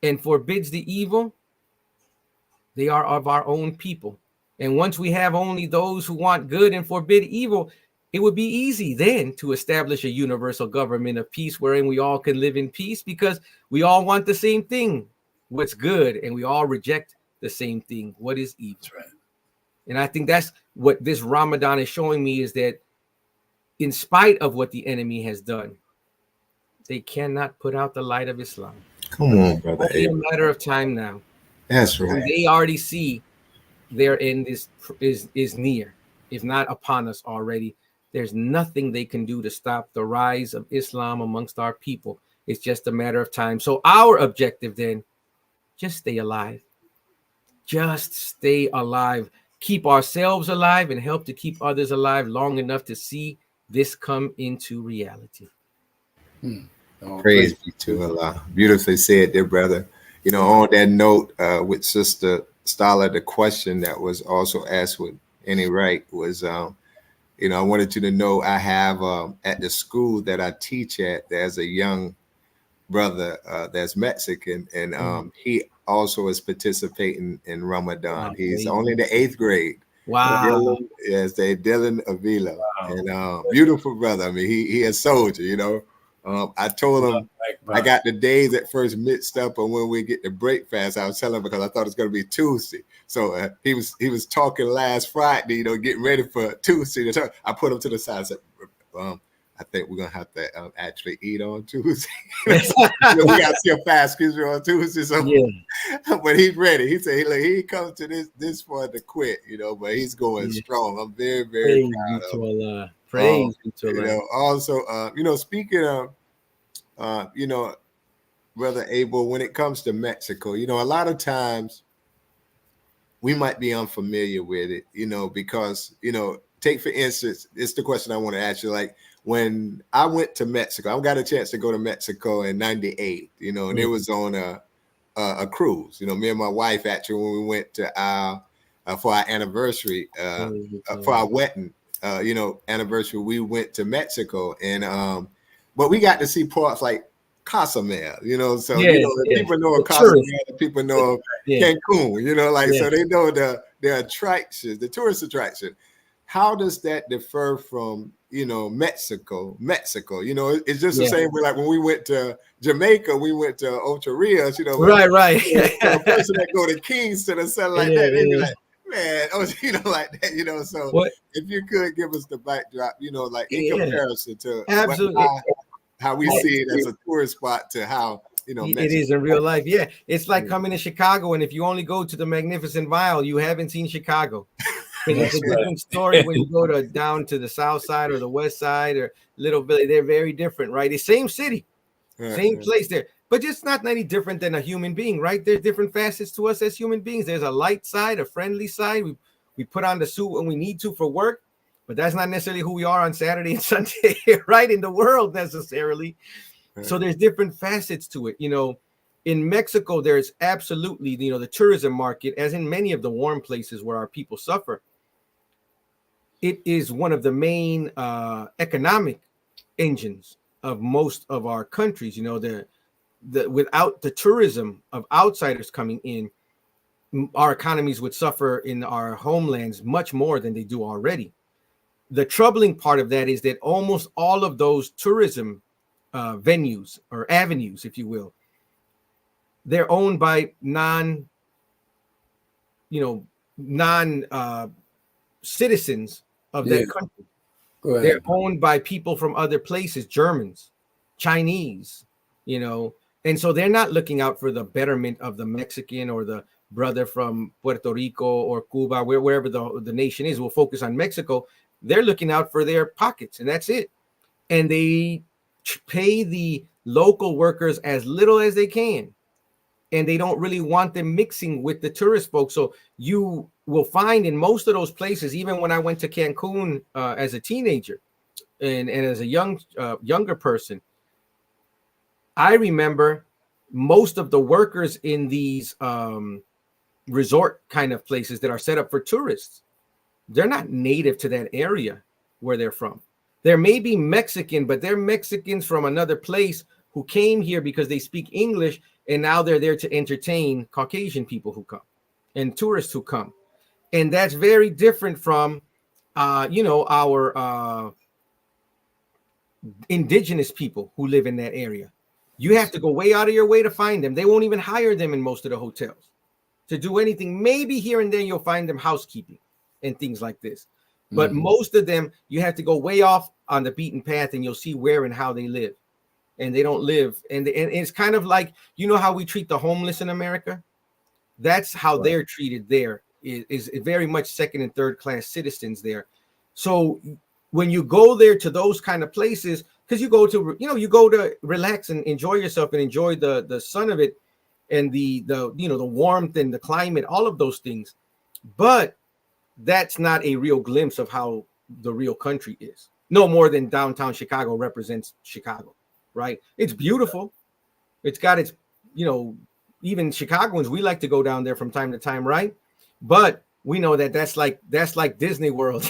and forbids the evil, they are of our own people. And once we have only those who want good and forbid evil, it would be easy then to establish a universal government of peace wherein we all can live in peace, because we all want the same thing, what's good, and we all reject the same thing. What is evil? That's right. And I think that's what this Ramadan is showing me, is that in spite of what the enemy has done, they cannot put out the light of Islam. Come on, brother. It's only a matter of time now. That's And right. they already see their end is near, if not upon us already. There's nothing they can do to stop the rise of Islam amongst our people. It's just a matter of time. So our objective then, just stay alive. Just stay alive. Keep ourselves alive and help to keep others alive long enough to see this come into reality. Praise be to Allah. Beautifully said, dear brother. You know, on that note, with Sister Stala, the question that was also asked with any right was, you know, I wanted you to know I have at the school that I teach at, there's a young brother that's Mexican, and he also is participating in Ramadan. Wow, He's only in the 8th grade. Wow. Dylan, yes, they Dylan Avila. Wow. And beautiful brother. I mean, he a soldier, you know. I told him I got the days at first mixed up on when we get the break fast. I was telling him because I thought it was going to be Tuesday. So he was talking last Friday, you know, getting ready for Tuesday. I put him to the side. I said, I think we're gonna have to actually eat on Tuesday. We got to see a fast scripture on Tuesday. So, yeah. But he's ready. He said he comes to this far to quit, you know. But he's going strong. I'm very, very proud of him. Praise be to Allah. You know, also, you know, speaking of, you know, Brother Abel, when it comes to Mexico, you know, a lot of times we might be unfamiliar with it, you know, because, you know, take for instance, it's the question I want to ask you, like, when I went to Mexico, I got a chance to go to Mexico in '98, you know, and it was on a cruise. You know, me and my wife actually, when we went to for our anniversary, for our wedding, you know, anniversary, we went to Mexico, and but we got to see parts like Cozumel, you know, so you know, people know of Cozumel, people know of Cancun, you know, like so they know the attractions, the tourist attraction. How does that differ from, you know, Mexico? You know, it's just the same way. Like when we went to Jamaica, we went to Ocho Rios, you know. Right. You know, a person that go to Kingston or something like that, they be like, man, you know, like that, you know. So if you could give us the backdrop, you know, like in comparison to how we see it as a tourist spot to how, you know, it is in real life. Yeah, it's like coming to Chicago, and if you only go to the Magnificent Mile, you haven't seen Chicago. It's a different story when you go down to the south side or the west side or Little Village. They're very different, right? The same city, same place there, but just not any different than a human being, right? There's different facets to us as human beings. There's a light side, a friendly side. We put on the suit when we need to for work, but that's not necessarily who we are on Saturday and Sunday, right? In the world necessarily. So there's different facets to it, you know. In Mexico, there's absolutely, you know, the tourism market, as in many of the warm places where our people suffer. It is one of the main economic engines of most of our countries. You know, the without the tourism of outsiders coming in, our economies would suffer in our homelands much more than they do already. The troubling part of that is that almost all of those tourism venues or avenues, if you will, they're owned by non citizens of that country. They're owned by people from other places, Germans, Chinese, you know, and so they're not looking out for the betterment of the Mexican or the brother from Puerto Rico or Cuba, wherever the nation is. We'll focus on Mexico. They're looking out for their pockets, and that's it. And they pay the local workers as little as they can. And they don't really want them mixing with the tourist folks. So you will find in most of those places, even when I went to Cancun as a teenager and as a younger person, I remember most of the workers in these resort kind of places that are set up for tourists, they're not native to that area where they're from. There may be Mexican, but they're Mexicans from another place who came here because they speak English, and now they're there to entertain Caucasian people who come and tourists who come. And that's very different from, you know, our indigenous people who live in that area. You have to go way out of your way to find them. They won't even hire them in most of the hotels. to do anything. Maybe here and there you'll find them housekeeping and things like this. But most of them, you have to go way off on the beaten path and you'll see where and how they live. And they don't live. And it's kind of like, you know how we treat the homeless in America? That's how they're treated there. Is very much second and third class citizens there. So when you go there to those kind of places, because you go to relax and enjoy yourself and enjoy the sun of it and the warmth and the climate, all of those things. But that's not a real glimpse of how the real country is. No more than downtown Chicago represents Chicago, right? It's beautiful. It's got its, even Chicagoans, we like to go down there from time to time, right? But we know that's like Disney World,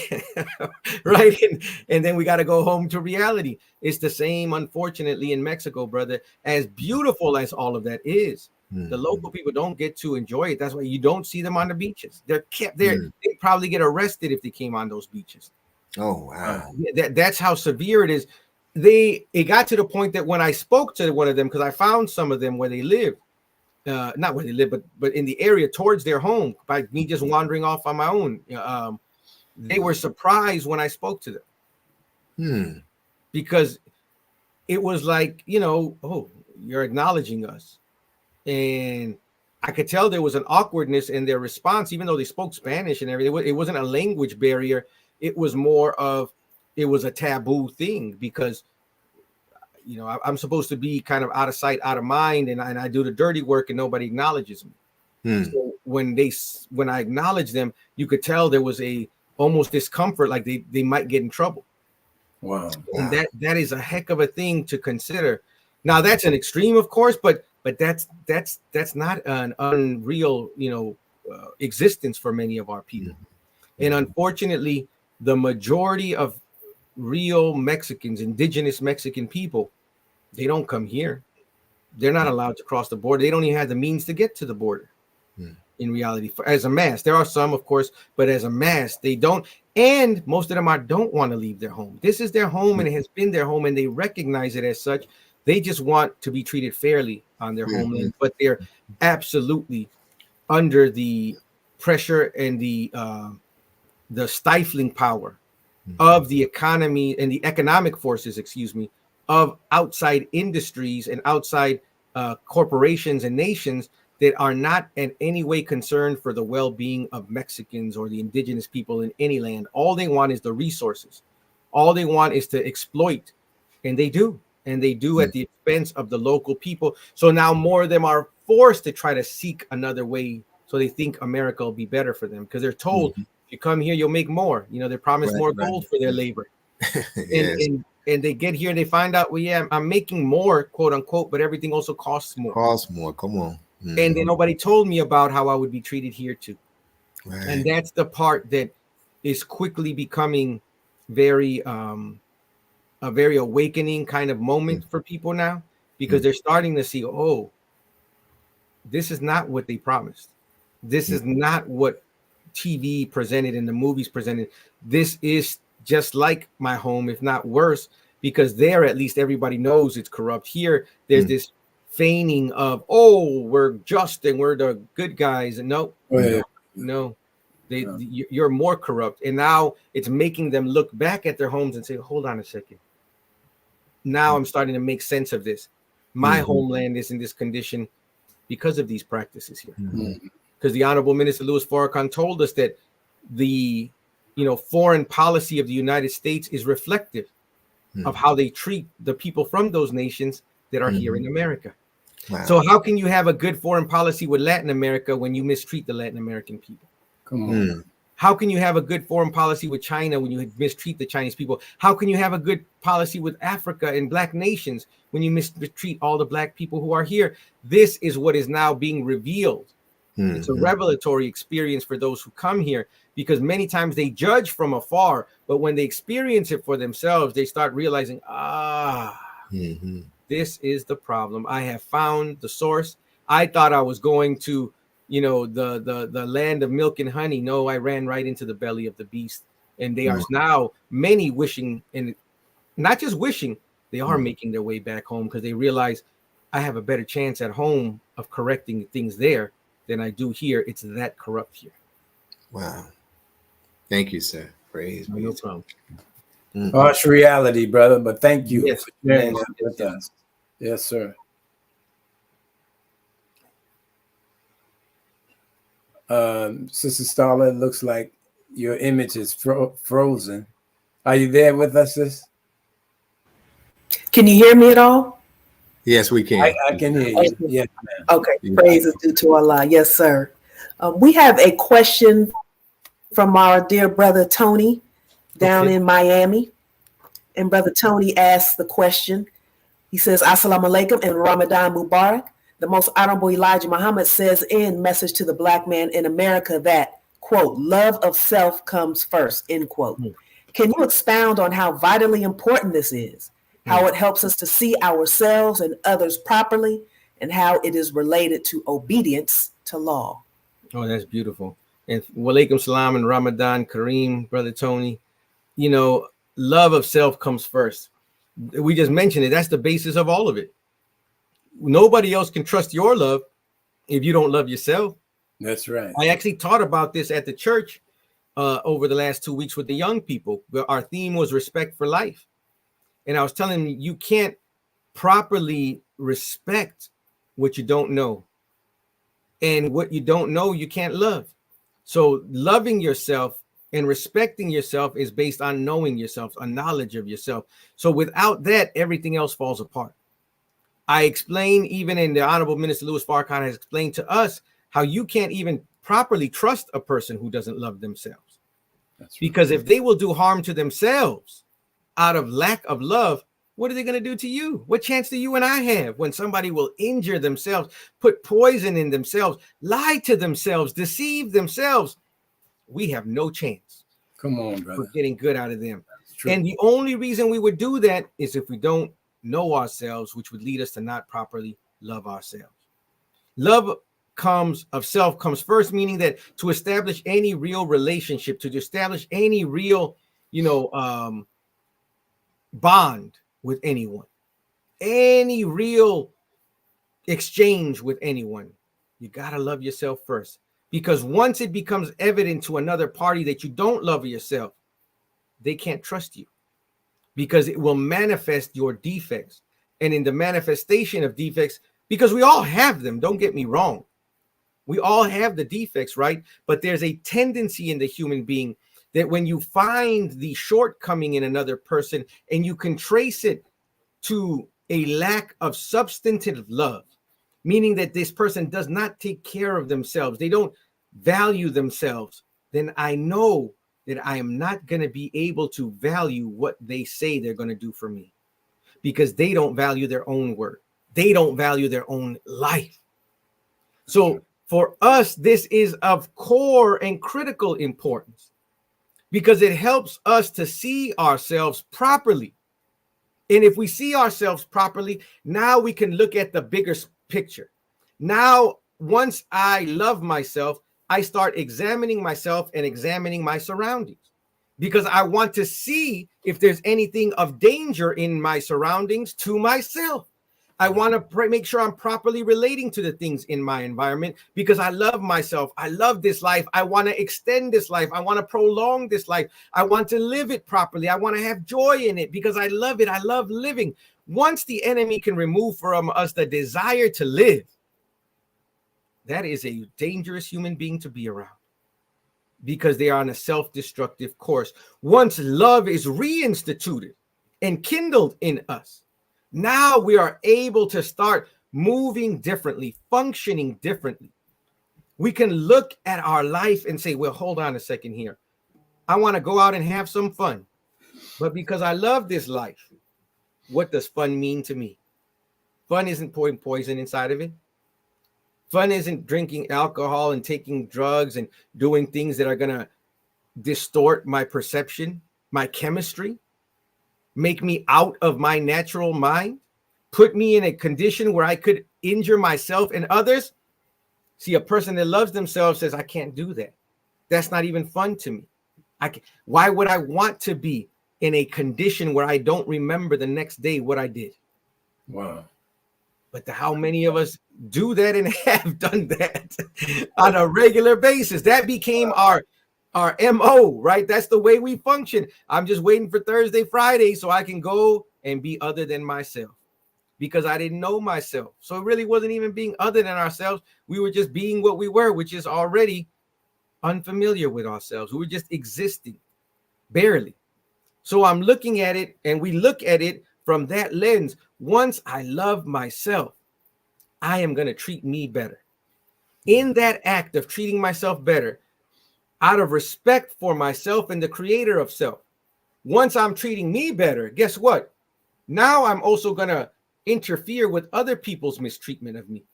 right? And then we got to go home to reality. It's the same, unfortunately, in Mexico, brother. As beautiful as all of that is, the local people don't get to enjoy it. That's why you don't see them on the beaches. They're kept there. They probably get arrested if they came on those beaches. Oh, wow. That's how severe it is. It got to the point that when I spoke to one of them, because I found some of them where they live, not where they live, but in the area towards their home, by me just wandering off on my own, they were surprised when I spoke to them. Because it was like, oh, you're acknowledging us. And I could tell there was an awkwardness in their response, even though they spoke Spanish and everything. It wasn't a language barrier. It was more of, it was a taboo thing because, I'm supposed to be kind of out of sight, out of mind, and I do the dirty work and nobody acknowledges me. So when I acknowledged them, you could tell there was a almost discomfort, like they might get in trouble. Wow. And that is a heck of a thing to consider. Now that's an extreme, of course, but that's not an unreal, existence for many of our people. And unfortunately, the majority of real Mexicans, indigenous Mexican people, they don't come here. They're not allowed to cross the border. They don't even have the means to get to the border. In reality, as a mass, there are some, of course, but as a mass, they don't. And most of them don't want to leave their home. This is their home and it has been their home and they recognize it as such. They just want to be treated fairly on their homeland, but they're absolutely under the pressure and the stifling power of the economy and the economic forces, of outside industries and outside corporations and nations that are not in any way concerned for the well-being of Mexicans or the indigenous people in any land. All they want is the resources. All they want is to exploit, and they do. And they do at the expense of the local people. So now more of them are forced to try to seek another way. So they think America will be better for them because they're told, if you come here, you'll make more. They're promised more gold for their labor. And they get here and they find out, well, yeah, I'm making more, quote unquote, but everything also costs more. Come on. And then nobody told me about how I would be treated here too. Right. And that's the part that is quickly becoming very a very awakening kind of moment for people now, because they're starting to see, oh, this is not what they promised. This is not what TV presented and the movies presented. This is just like my home, if not worse, because there at least everybody knows it's corrupt. Here, there's this feigning of, oh, we're just and we're the good guys. And no, you're more corrupt. And now it's making them look back at their homes and say, hold on a second. Now I'm starting to make sense of this. My homeland is in this condition because of these practices here. Because the Honorable Minister Louis Farrakhan told us that the foreign policy of the United States is reflective of how they treat the people from those nations that are here in America. Wow. So how can you have a good foreign policy with Latin America when you mistreat the Latin American people? Come on. How can you have a good foreign policy with China when you mistreat the Chinese people? How can you have a good policy with Africa and Black nations when you mistreat all the Black people who are here? This is what is now being revealed. It's a revelatory experience for those who come here, because many times they judge from afar, but when they experience it for themselves, they start realizing, this is the problem. I have found the source. I thought I was going to the land of milk and honey. No, I ran right into the belly of the beast. And they are now many wishing, and not just wishing, they are making their way back home because they realize I have a better chance at home of correcting things there than I do here. It's that corrupt here. Wow. Thank you, sir. Praise be. No problem. Harsh reality, brother, but thank you Yes, for sharing yes, that with us. Yes, sir. Sister Starla, it looks like your image is frozen. Are you there with us, sis? Can you hear me at all? Yes, we can. I can hear you. Okay. Yes, ma'am. Okay, praise is due to Allah. Yes, sir. We have a question from our dear brother Tony down in Miami. And Brother Tony asks the question. He says, Assalamu alaikum and Ramadan Mubarak. The most honorable Elijah Muhammad says in Message to the Black Man in America that, quote, love of self comes first, end quote. Can you expound on how vitally important this is, how it helps us to see ourselves and others properly, and how it is related to obedience to law? Oh, that's beautiful. And walaikum salam and Ramadan Kareem, Brother Tony. You know, love of self comes first. We just mentioned it. That's the basis of all of it. Nobody else can trust your love if you don't love yourself. That's right. I actually taught about this at the church over the last 2 weeks with the young people. Our theme was respect for life. And I was telling them, you can't properly respect what you don't know. And what you don't know, you can't love. So loving yourself and respecting yourself is based on knowing yourself, a knowledge of yourself. So without that, everything else falls apart. I explain, even in the Honorable Minister Louis Farrakhan has explained to us how you can't even properly trust a person who doesn't love themselves. That's right. Because if they will do harm to themselves out of lack of love, what are they going to do to you? What chance do you and I have when somebody will injure themselves, put poison in themselves, lie to themselves, deceive themselves? We have no chance. Come on, brother. For getting good out of them. And the only reason we would do that is if we don't know ourselves, which would lead us to not properly love ourselves. Love comes of self comes first, meaning that to establish any real relationship, to establish any real, bond with anyone, any real exchange with anyone, you got to love yourself first. Because once it becomes evident to another party that you don't love yourself, they can't trust you because it will manifest your defects. And in the manifestation of defects, because we all have them, don't get me wrong. We all have the defects, right? But there's a tendency in the human being that when you find the shortcoming in another person and you can trace it to a lack of substantive love, meaning that this person does not take care of themselves, they don't value themselves, then I know that I am not going to be able to value what they say they're going to do for me, because they don't value their own work. They don't value their own life. So for us, this is of core and critical importance because it helps us to see ourselves properly. And if we see ourselves properly, now we can look at the bigger picture. Now, once I love myself, I start examining myself and examining my surroundings because I want to see if there's anything of danger in my surroundings to myself. I want to make sure I'm properly relating to the things in my environment because I love myself. I love this life. I want to extend this life. I want to prolong this life. I want to live it properly. I want to have joy in it because I love it. I love living. Once the enemy can remove from us the desire to live, that is a dangerous human being to be around because they are on a self-destructive course. Once love is reinstituted and kindled in us, now we are able to start moving differently, functioning differently. We can look at our life and say, well, hold on a second here. I want to go out and have some fun. But because I love this life, what does fun mean to me? Fun isn't pouring poison inside of it. Fun isn't drinking alcohol and taking drugs and doing things that are going to distort my perception, my chemistry, make me out of my natural mind, put me in a condition where I could injure myself and others. See, a person that loves themselves says, I can't do that. That's not even fun to me. Why would I want to be in a condition where I don't remember the next day what I did? Wow. But how many of us do that and have done that on a regular basis? That became our MO, right? That's the way we function. I'm just waiting for Thursday, Friday, so I can go and be other than myself, because I didn't know myself. So it really wasn't even being other than ourselves. We were just being what we were, which is already unfamiliar with ourselves. We were just existing, barely. So I'm looking at it, and we look at it from that lens. Once I love myself, I am going to treat me better. In that act of treating myself better, out of respect for myself and the creator of self, once I'm treating me better, guess what? Now I'm also going to interfere with other people's mistreatment of me.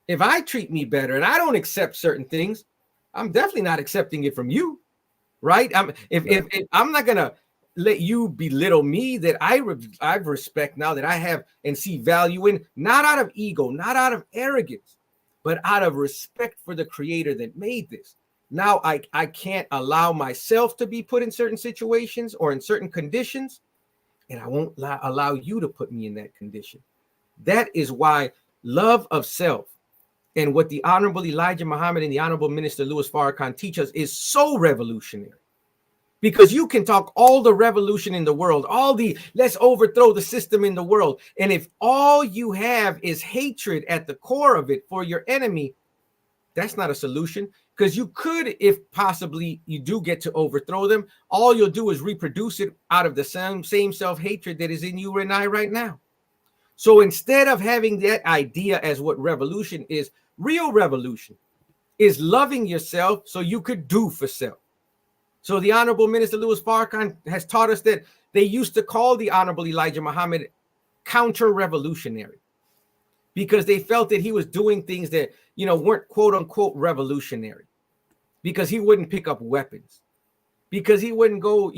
If I treat me better and I don't accept certain things, I'm definitely not accepting it from you, right? If I'm not going to let you belittle me that I respect now, that I have and see value in, not out of ego, not out of arrogance, but out of respect for the creator that made this. Now I can't allow myself to be put in certain situations or in certain conditions, and I won't allow you to put me in that condition. That is why love of self and what the Honorable Elijah Muhammad and the Honorable Minister Louis Farrakhan teach us is so revolutionary. Because you can talk all the revolution in the world, all the let's overthrow the system in the world. And if all you have is hatred at the core of it for your enemy, that's not a solution. Because you could, if possibly you do get to overthrow them, all you'll do is reproduce it out of the same self-hatred that is in you and I right now. So instead of having that idea as what revolution is, real revolution is loving yourself so you could do for self. So the Honorable Minister Louis Farrakhan has taught us that they used to call the Honorable Elijah Muhammad counter-revolutionary, because they felt that he was doing things that, weren't quote unquote revolutionary, because he wouldn't pick up weapons, because he wouldn't go,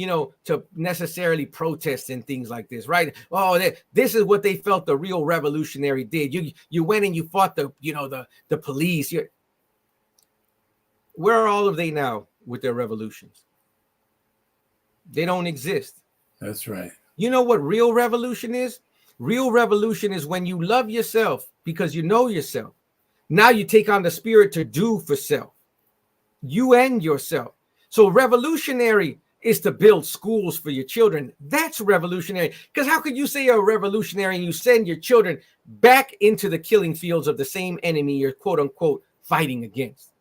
to necessarily protest and things like this, right? Oh, this is what they felt the real revolutionary did. You went and you fought the police. Where are all of they now with their revolutions? They don't exist. That's right. You know what real revolution is? Real revolution is when you love yourself because you know yourself. Now you take on the spirit to do for self. You and yourself. So revolutionary is to build schools for your children. That's revolutionary. Because how could you say you're a revolutionary and you send your children back into the killing fields of the same enemy you're quote unquote fighting against?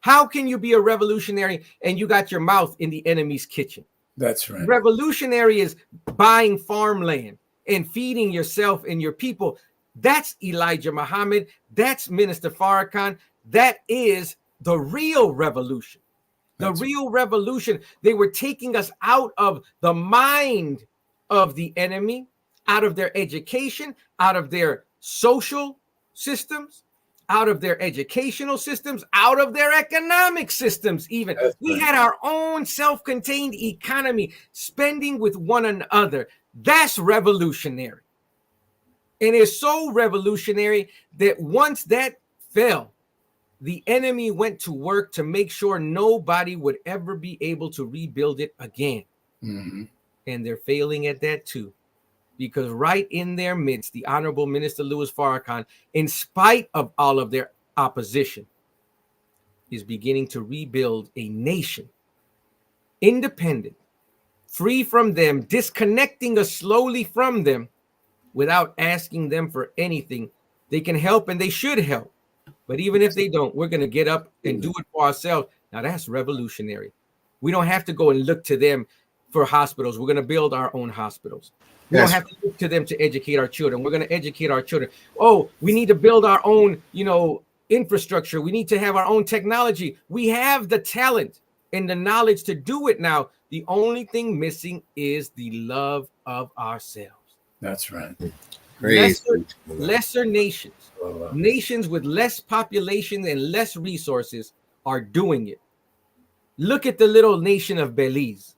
How can you be a revolutionary and you got your mouth in the enemy's kitchen? That's right. Revolutionary is buying farmland and feeding yourself and your people. That's Elijah Muhammad. That's Minister Farrakhan. That is the real revolution. The real revolution. They were taking us out of the mind of the enemy, out of their education, out of their social systems, out of their educational systems, out of their economic systems even. We had our own self-contained economy, spending with one another. That's revolutionary. And it's so revolutionary that once that fell, the enemy went to work to make sure nobody would ever be able to rebuild it again. Mm-hmm. And they're failing at that too. Because right in their midst, the Honorable Minister Louis Farrakhan, in spite of all of their opposition, is beginning to rebuild a nation, independent, free from them, disconnecting us slowly from them without asking them for anything. They can help and they should help. But even if they don't, we're going to get up and do it for ourselves. Now that's revolutionary. We don't have to go and look to them for hospitals. We're going to build our own hospitals. We don't have to look to them to educate our children. We're going to educate our children. Oh, we need to build our own, infrastructure. We need to have our own technology. We have the talent and the knowledge to do it now. The only thing missing is the love of ourselves. That's right. Lesser nations, nations with less population and less resources are doing it. Look at the little nation of Belize.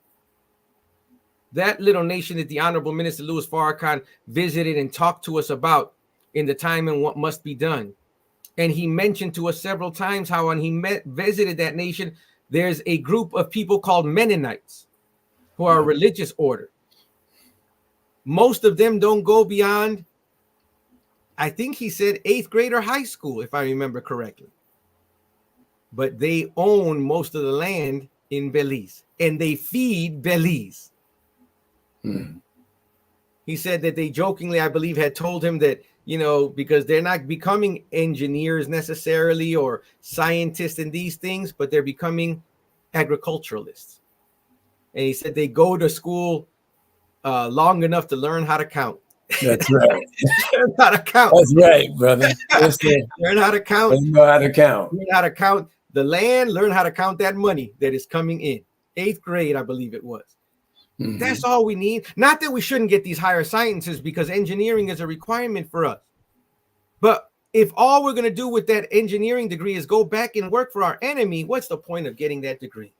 That little nation that the Honorable Minister Louis Farrakhan visited and talked to us about in the time and what must be done. And he mentioned to us several times how when he visited that nation, there's a group of people called Mennonites who are a religious order. Most of them don't go beyond, I think he said 8th grade or high school, if I remember correctly. But they own most of the land in Belize, and they feed Belize. He said that they jokingly, I believe, had told him that, you know, because they're not becoming engineers necessarily or scientists in these things, but they're becoming agriculturalists. And he said they go to school long enough to learn how to count. That's right. Learn how to count. That's right, brother. Learn how to count. They know how to count. Learn how to count the land. Learn how to count that money that is coming in. 8th grade, I believe it was. That's all we need. Not that we shouldn't get these higher sciences, because engineering is a requirement for us. But if all we're going to do with that engineering degree is go back and work for our enemy, what's the point of getting that degree?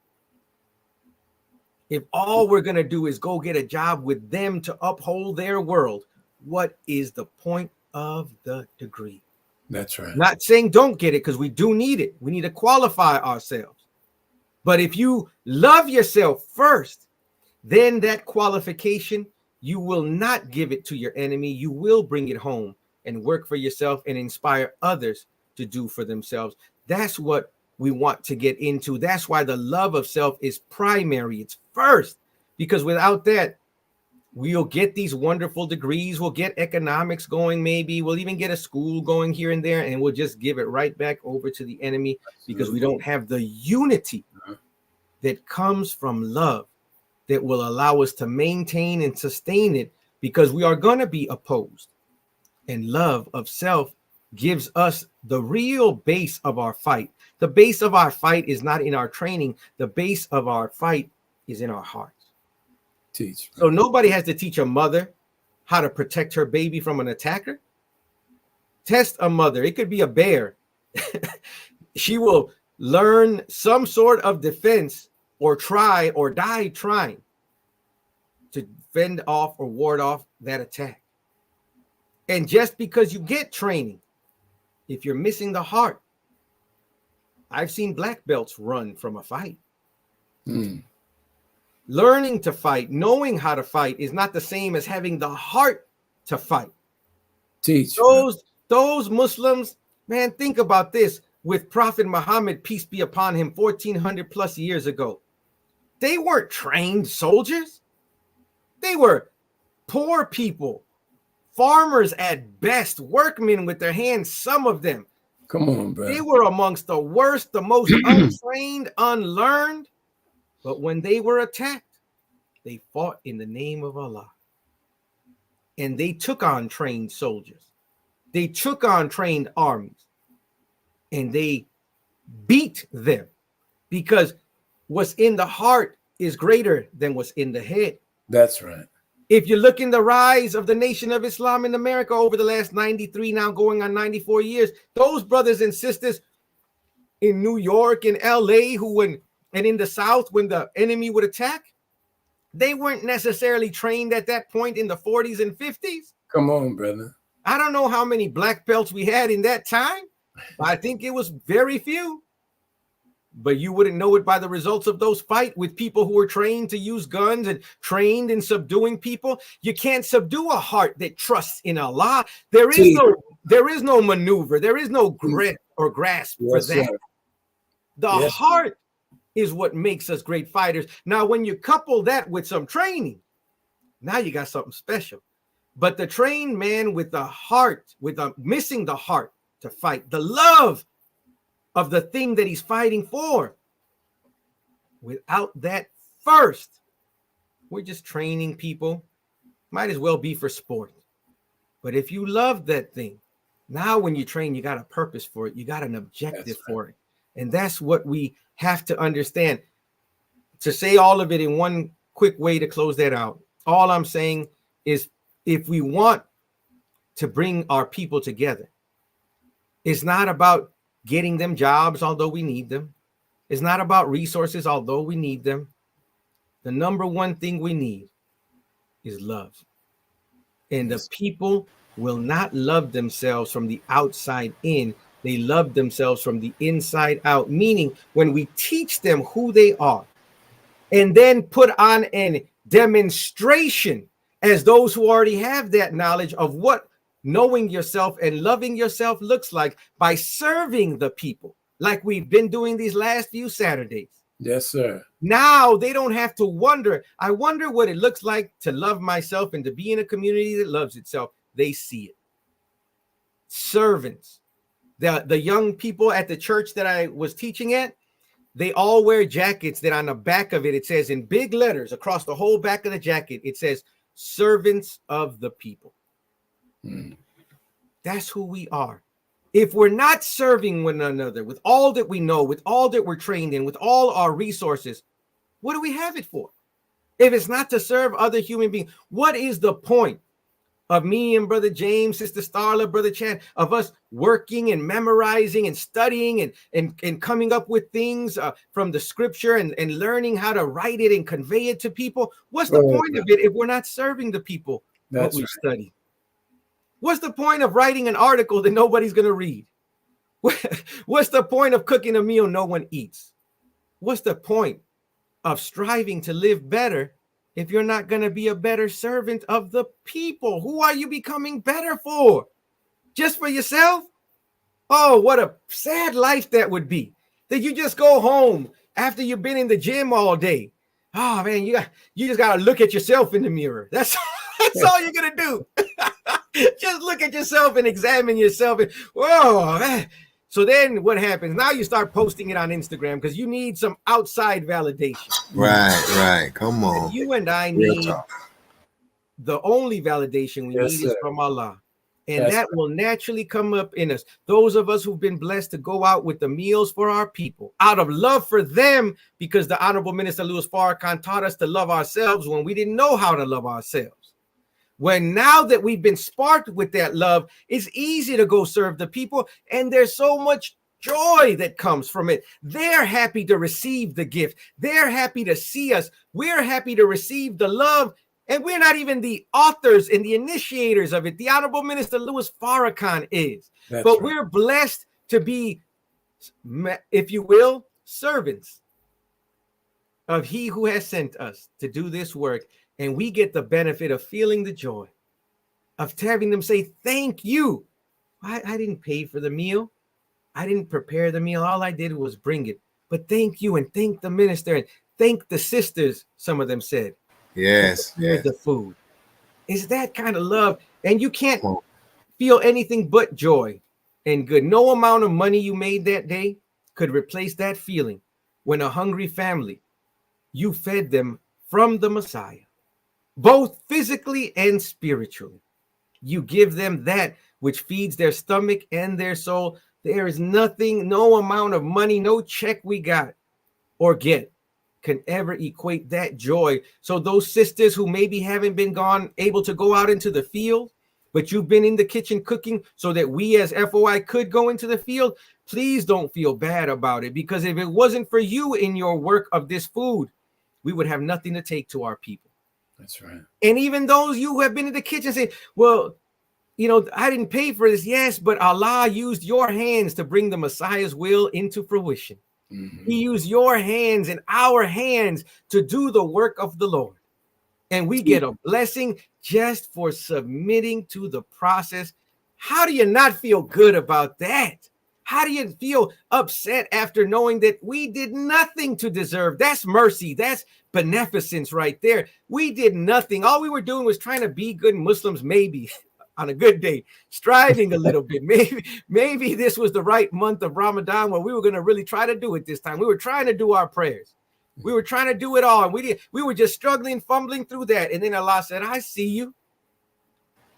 If all we're going to do is go get a job with them to uphold their world, what is the point of the degree? That's right. Not saying don't get it, because we do need it. We need to qualify ourselves. But if you love yourself first, then that qualification, you will not give it to your enemy. You will bring it home and work for yourself and inspire others to do for themselves. That's what we want to get into. That's why the love of self is primary. It's first, because without that, we'll get these wonderful degrees. We'll get economics going, maybe. We'll even get a school going here and there, and we'll just give it right back over to the enemy because we don't have the unity that comes from love that will allow us to maintain and sustain it, because we are going to be opposed. And love of self gives us the real base of our fight. The base of our fight is not in our training. The base of our fight is in our hearts. Teach. So nobody has to teach a mother how to protect her baby from an attacker. Test a mother. It could be a bear. She will learn some sort of defense, or try or die trying to fend off or ward off that attack. And just because you get training, if you're missing the heart, I've seen black belts run from a fight. Learning to fight, knowing how to fight is not the same as having the heart to fight. Teach. Those Muslims, man, think about this. With Prophet Muhammad, peace be upon him, 1400 plus years ago, they weren't trained soldiers. They were poor people, farmers at best, workmen with their hands, some of them. Come on, bro. They were amongst the worst, the most untrained, unlearned. But when they were attacked, they fought in the name of Allah. And they took on trained soldiers. They took on trained armies. And they beat them, because what's in the heart is greater than what's in the head. That's right. If you look in the rise of the Nation of Islam in America over the last 93, now going on 94 years, those brothers and sisters in New York and LA and in the South, when the enemy would attack, they weren't necessarily trained at that point in the 40s and 50s. Come on, brother. I don't know how many black belts we had in that time. I think it was very few. But you wouldn't know it by the results of those fights with people who were trained to use guns and trained in subduing people. You can't subdue a heart that trusts in Allah. There is no maneuver. There is no grip or grasp for that. Sir. The heart is what makes us great fighters. Now, when you couple that with some training, now you got something special. But the trained man with the heart, missing the heart to fight, the love of the thing that he's fighting for. Without that first, we're just training people. Might as well be for sport. But if you love that thing, now when you train, you got a purpose for it. You got an objective for it. And that's what we have to understand. To say all of it in one quick way to close that out, all I'm saying is, if we want to bring our people together, it's not about getting them jobs, although we need them. It's not about resources, although we need them. The number one thing we need is love. And the people will not love themselves from the outside in. They love themselves from the inside out, meaning when we teach them who they are and then put on a demonstration as those who already have that knowledge of what knowing yourself and loving yourself looks like by serving the people, like we've been doing these last few Saturdays. Yes, sir. Now they don't have to wonder. I wonder what it looks like to love myself and to be in a community that loves itself. They see it. Servants. The young people at the church that I was teaching at, they all wear jackets that on the back of it, it says in big letters across the whole back of the jacket, it says, servants of the people. That's who we are. If we're not serving one another with all that we know, with all that we're trained in, with all our resources, what do we have it for? If it's not to serve other human beings, what is the point of me and Brother James, Sister Starla, Brother Chan, of us working and memorizing and studying and coming up with things from the scripture and learning how to write it and convey it to people? What's the point of it if we're not serving the people what we study? What's the point of writing an article that nobody's going to read? What's the point of cooking a meal no one eats? What's the point of striving to live better if you're not going to be a better servant of the people? Who are you becoming better for? Just for yourself? Oh, what a sad life that would be. That you just go home after you've been in the gym all day. Oh man, you just got to look at yourself in the mirror. That's all you're going to do. Just look at yourself and examine yourself. And, whoa, man. So then what happens? Now you start posting it on Instagram because you need some outside validation. Right. Come on. And you and I need the only validation we need is from Allah. And that will naturally come up in us. Those of us who've been blessed to go out with the meals for our people, out of love for them, because the Honorable Minister Louis Farrakhan taught us to love ourselves when we didn't know how to love ourselves. When now that we've been sparked with that love, it's easy to go serve the people. And there's so much joy that comes from it. They're happy to receive the gift. They're happy to see us. We're happy to receive the love. And we're not even the authors and the initiators of it. The Honorable Minister Louis Farrakhan is. But we're blessed to be, if you will, servants of He who has sent us to do this work. And we get the benefit of feeling the joy of having them say, thank you. I didn't pay for the meal. I didn't prepare the meal. All I did was bring it. But thank you, and thank the minister, and thank the sisters, some of them said. Yes. The food. It's that kind of love. And you can't feel anything but joy and good. No amount of money you made that day could replace that feeling when a hungry family, you fed them from the Messiah. Both physically and spiritually. You give them that which feeds their stomach and their soul. There is nothing, no amount of money, no check we got or get can ever equate that joy. So those sisters who maybe haven't been able to go out into the field, but you've been in the kitchen cooking so that we as FOI could go into the field, please don't feel bad about it. Because if it wasn't for you in your work of this food, we would have nothing to take to our people. That's right. And even those you who have been in the kitchen say, well, you know, I didn't pay for this. Yes, but Allah used your hands to bring the Messiah's will into fruition. Mm-hmm. He used your hands and our hands to do the work of the Lord. And we get a blessing just for submitting to the process. How do you not feel good about that? How do you feel upset after knowing that we did nothing to deserve? That's mercy. That's beneficence right there. We did nothing. All we were doing was trying to be good Muslims, maybe on a good day, striving a little bit. Maybe this was the right month of Ramadan where we were going to really try to do it this time. We were trying to do our prayers. We were trying to do it all. And we were just struggling, fumbling through that. And then Allah said, I see you.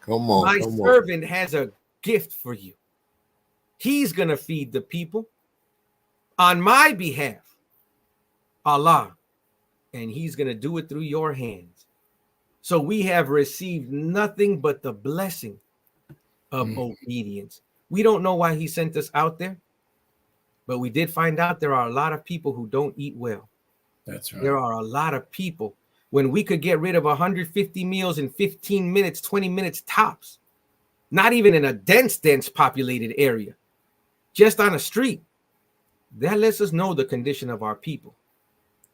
Come on. My servant has a gift for you. He's going to feed the people on my behalf, Allah, and he's going to do it through your hands. So we have received nothing but the blessing of obedience. We don't know why he sent us out there, but we did find out there are a lot of people who don't eat well. That's right. There are a lot of people. When we could get rid of 150 meals in 15 minutes, 20 minutes tops, not even in a dense populated area, just on a street, that lets us know the condition of our people.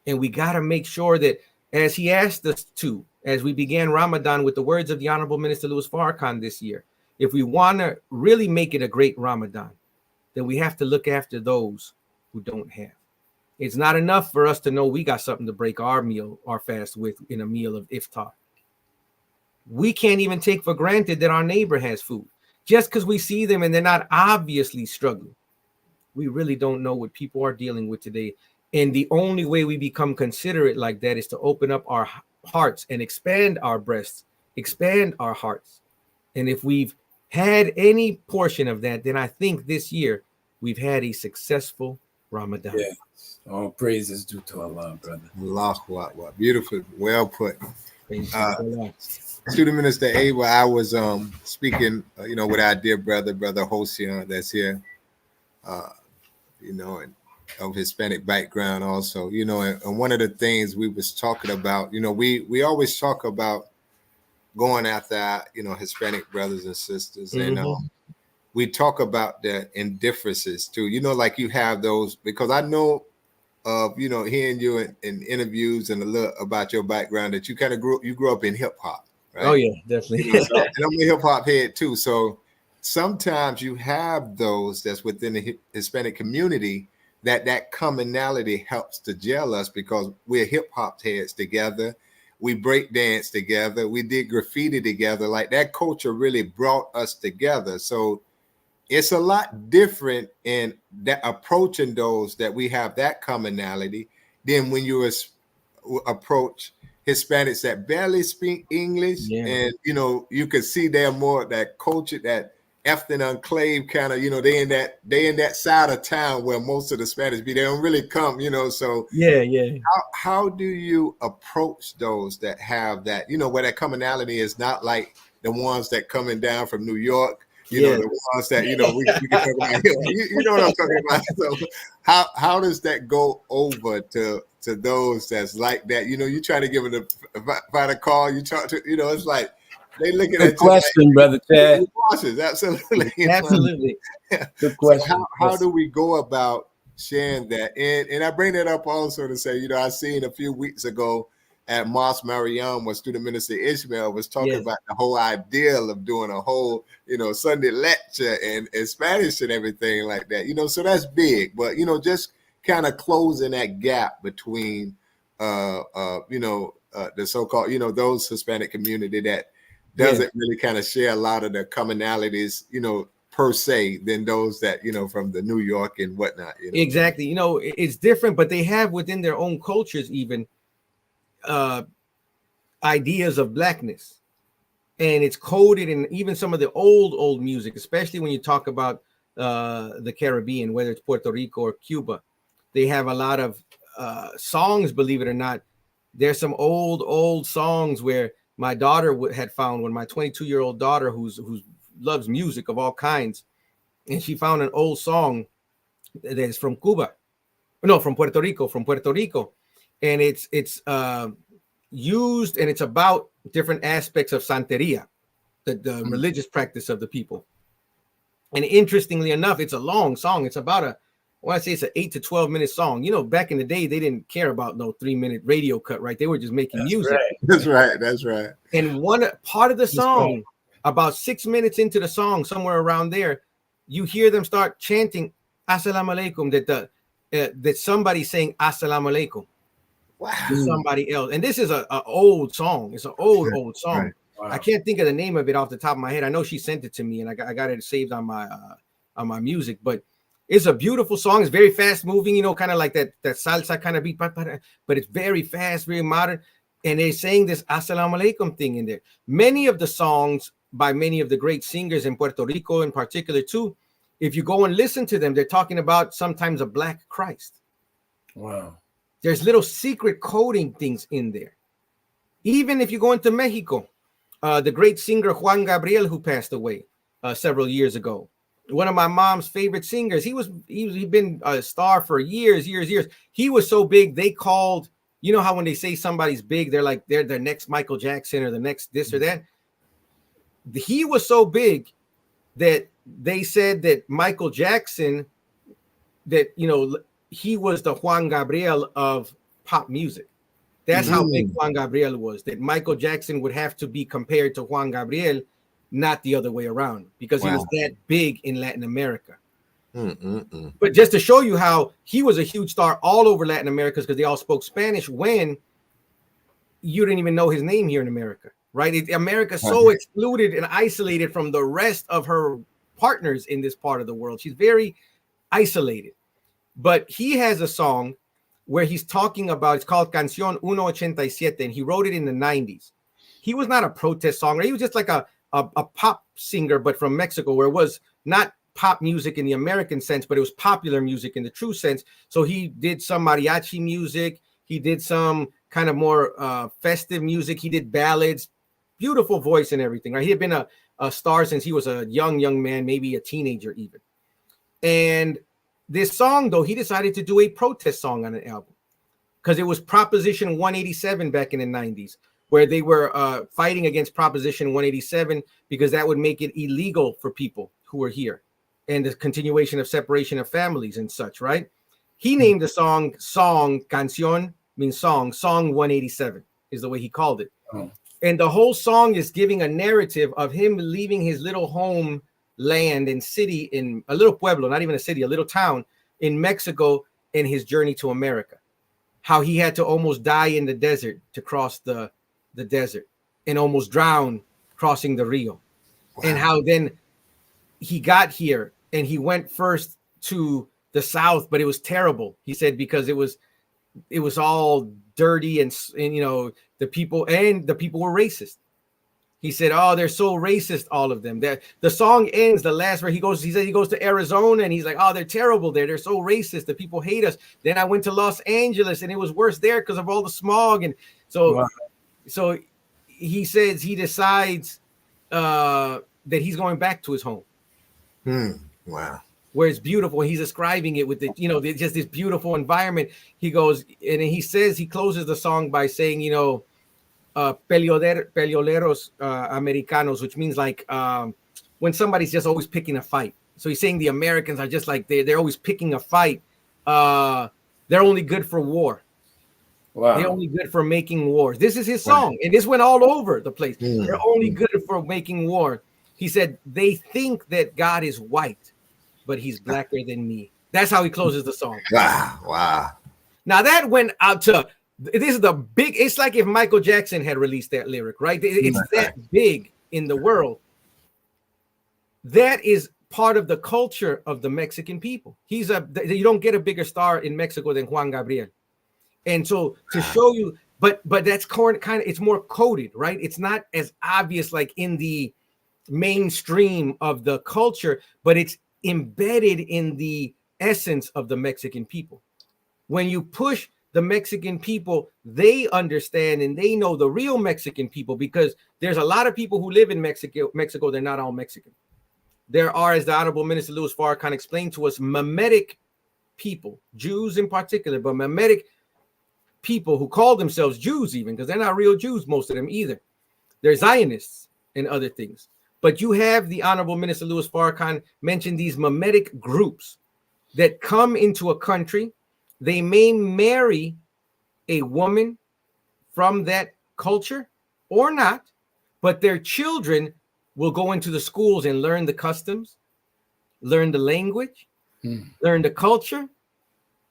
And we got to make sure that, as he asked us to, as we began Ramadan with the words of the Honorable Minister Louis Farrakhan this year, if we want to really make it a great Ramadan, then we have to look after those who don't have. It's not enough for us to know we got something to break our fast with in a meal of iftar. We can't even take for granted that our neighbor has food. Just because we see them and they're not obviously struggling, we really don't know what people are dealing with today. And the only way we become considerate like that is to open up our hearts and expand our breasts, expand our hearts. And if we've had any portion of that, then I think this year we've had a successful Ramadan. Yes. All praises due to Allah, brother. Allahu Akbar. Beautiful. Well put. Student Minister Abel, I was speaking, with our dear brother Hosea that's here, and of Hispanic background also, and one of the things we was talking about, we always talk about going after our, Hispanic brothers and sisters, and we talk about the indifferences too, like you have those, because I know of, hearing you in interviews and a little about your background that you kind of grew up in hip hop. Right? Oh yeah, definitely. And I'm a hip hop head too. So sometimes you have those that's within the Hispanic community that commonality helps to gel us because we're hip hop heads together. We break dance together. We did graffiti together. Like that culture really brought us together. So it's a lot different in that approaching those that we have that commonality than when you approach Hispanics that barely speak English, and you can see they're more that culture, that ethnic enclave kind of, they in that side of town where most of the Spanish be. They don't really come, so How do you approach those that have that, where that commonality is not like the ones that coming down from New York, the ones that we can talk about. You know what I'm talking about. So how does that go over to those that's like that? You try to give them a call, you talk to, it's like they looking at question, like, brother Chad. Absolutely. Absolutely. Good question. So how do we go about sharing that? And I bring that up also to say, I seen a few weeks ago at Mosque Mariam where Student Minister Ishmael was talking about the whole ideal of doing a whole, Sunday lecture and Spanish and everything like that, so that's big. But, just kind of closing that gap between, the so-called, those Hispanic community that doesn't really kind of share a lot of the commonalities, per se, than those that, from the New York and whatnot. Exactly. It's different, but they have within their own cultures even ideas of blackness, and it's coded in even some of the old music, especially when you talk about the Caribbean, whether it's Puerto Rico or Cuba. They have a lot of songs, believe it or not. There's some old songs where my daughter had found one, my 22-year-old daughter who loves music of all kinds, and she found an old song that is from Puerto Rico, and it's used, and it's about different aspects of Santeria, the religious practice of the people. And interestingly enough, it's a long song. It's about it's an 8 to 12 minute song. Back in the day, they didn't care about no 3-minute radio cut, right? They were just making music. Right. That's right. And one part of the song, about 6 minutes into the song, somewhere around there, you hear them start chanting Assalamu alaikum, that somebody's saying Assalamu alaikum. Wow. Somebody else. And this is an old song. It's an old song. Right. Wow. I can't think of the name of it off the top of my head. I know she sent it to me, and I got it saved on my music. But it's a beautiful song. It's very fast moving, kind of like that salsa kind of beat, but it's very fast, very modern. And they're saying this Assalamu alaikum thing in there. Many of the songs by many of the great singers in Puerto Rico in particular too, if you go and listen to them, they're talking about sometimes a black Christ. Wow. There's little secret coding things in there. Even if you go into Mexico, the great singer Juan Gabriel, who passed away several years ago, one of my mom's favorite singers, he'd been a star for years. He was so big, they called, how when they say somebody's big, they're like, they're the next Michael Jackson or the next this or that. He was so big that they said that Michael Jackson, that, he was the Juan Gabriel of pop music. That's how big Juan Gabriel was, that Michael Jackson would have to be compared to Juan Gabriel not the other way around, because he Wow. was that big in Latin America. Mm-mm-mm. But just to show you how he was a huge star all over Latin America, because they all spoke Spanish, when you didn't even know his name here in America, right? America's so excluded and isolated from the rest of her partners in this part of the world. She's very isolated. But he has a song where he's talking about, it's called Canción 187, and he wrote it in the 90s. He was not a protest song. He was just like a pop singer, but from Mexico, where it was not pop music in the American sense, but it was popular music in the true sense. So he did some mariachi music. He did some kind of more festive music. He did ballads, beautiful voice and everything, right? He had been a star since he was a young man, maybe a teenager even. And this song, though, he decided to do a protest song on an album, because it was Proposition 187 back in the 90s, where they were fighting against Proposition 187 because that would make it illegal for people who were here, and the continuation of separation of families and such, right? He named the song Canción, means song 187 is the way he called it. Oh. And the whole song is giving a narrative of him leaving his little home land and city, in a little pueblo, not even a city, a little town in Mexico, in his journey to America. How he had to almost die in the desert to cross the desert, and almost drown crossing the Rio. Wow. And how then he got here and he went first to the south, but it was terrible, he said, because it was all dirty, and you know, the people were racist. He said, "Oh, they're so racist, all of them." The song ends, the last where he says he goes to Arizona, and he's like, "Oh, they're terrible there. They're so racist. The people hate us." Then I went to Los Angeles, and it was worse there because of all the smog. And so, wow. So he says he decides that he's going back to his home. Wow. Where it's beautiful. He's describing it with just this beautiful environment. He goes, and he says, he closes the song by saying, peleoleros americanos, which means like when somebody's just always picking a fight. So he's saying the Americans are just like they're always picking a fight. They're only good for war. Wow. They're only good for making wars. This is his song, and this went all over the place. They're only good for making war. He said they think that God is white, but he's blacker than me. That's how he closes the song. Wow. Now that went out to, this is the big, it's like if Michael Jackson had released that lyric, right? It's that big in the world. That is part of the culture of the Mexican people. You don't get a bigger star in Mexico than Juan Gabriel. And so to show you, but that's kind of, it's more coded, right? It's not as obvious like in the mainstream of the culture, but it's embedded in the essence of the Mexican people. When you push the Mexican people, they understand and they know the real Mexican people, because there's a lot of people who live in Mexico. They're not all Mexican. There are, as the Honorable Minister Louis Farrakhan explained to us, Memetic people, Jews in particular, but Memetic people who call themselves Jews even, because they're not real Jews, most of them either. They're Zionists and other things. But you have the Honorable Minister Louis Farrakhan mention these Memetic groups that come into a country. They may marry a woman from that culture or not, but their children will go into the schools and learn the customs, learn the language, learn the culture,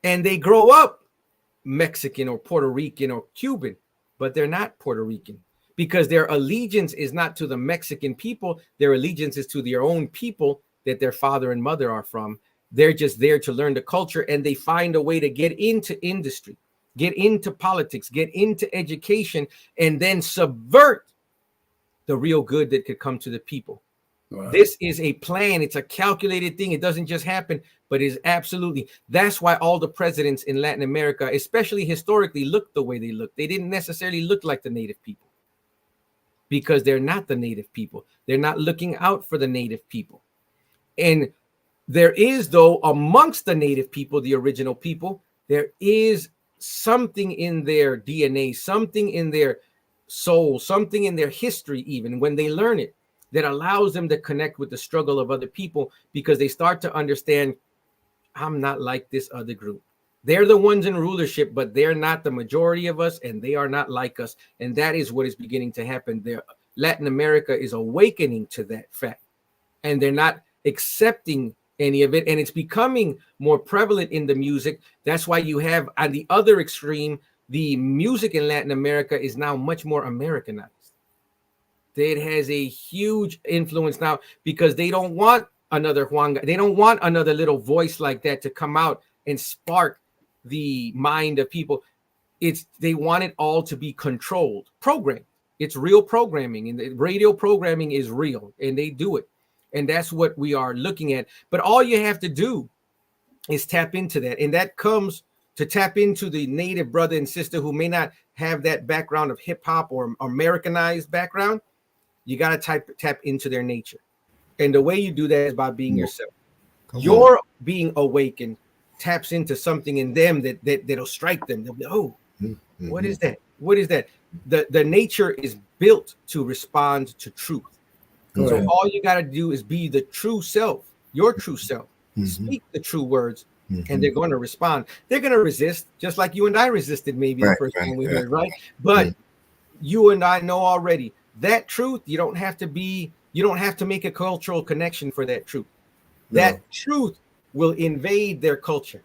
and they grow up Mexican or Puerto Rican or Cuban, but they're not Puerto Rican, because their allegiance is not to the Mexican people. Their allegiance is to their own people that their father and mother are from. They're just there to learn the culture, and they find a way to get into industry, get into politics, get into education, and then subvert the real good that could come to the people. Wow. This is a plan. It's a calculated thing. It doesn't just happen, but is absolutely. That's why all the presidents in Latin America, especially historically, looked the way they looked. They didn't necessarily look like the native people, because they're not the native people. They're not looking out for the native people. And there is, though, amongst the native people, the original people, there is something in their DNA, something in their soul, something in their history, even when they learn it, that allows them to connect with the struggle of other people, because they start to understand, I'm not like this other group. They're the ones in rulership, but they're not the majority of us, and they are not like us. And that is what is beginning to happen there. Latin America is awakening to that fact, and they're not accepting any of it, and it's becoming more prevalent in the music. That's why you have on the other extreme, the music in Latin America is now much more Americanized. It has a huge influence now because they don't want another Juan. They don't want another little voice like that to come out and spark the mind of people. They want it all to be controlled, programmed. It's real programming, and the radio programming is real, and they do it. And that's what we are looking at. But all you have to do is tap into that. And that comes to tap into the native brother and sister who may not have that background of hip hop or Americanized background. You got to tap into their nature. And the way you do that is by being yourself. Your being awakened taps into something in them that'll strike them. They'll be, oh, what is that? What is that? The nature is built to respond to truth. So all you got to do is be the true self, your true self. Speak the true words, and they're going to respond. They're going to resist, just like you and I resisted maybe the first time we heard, right? But you and I know already that truth. You don't have to make a cultural connection for that truth. That truth will invade their culture.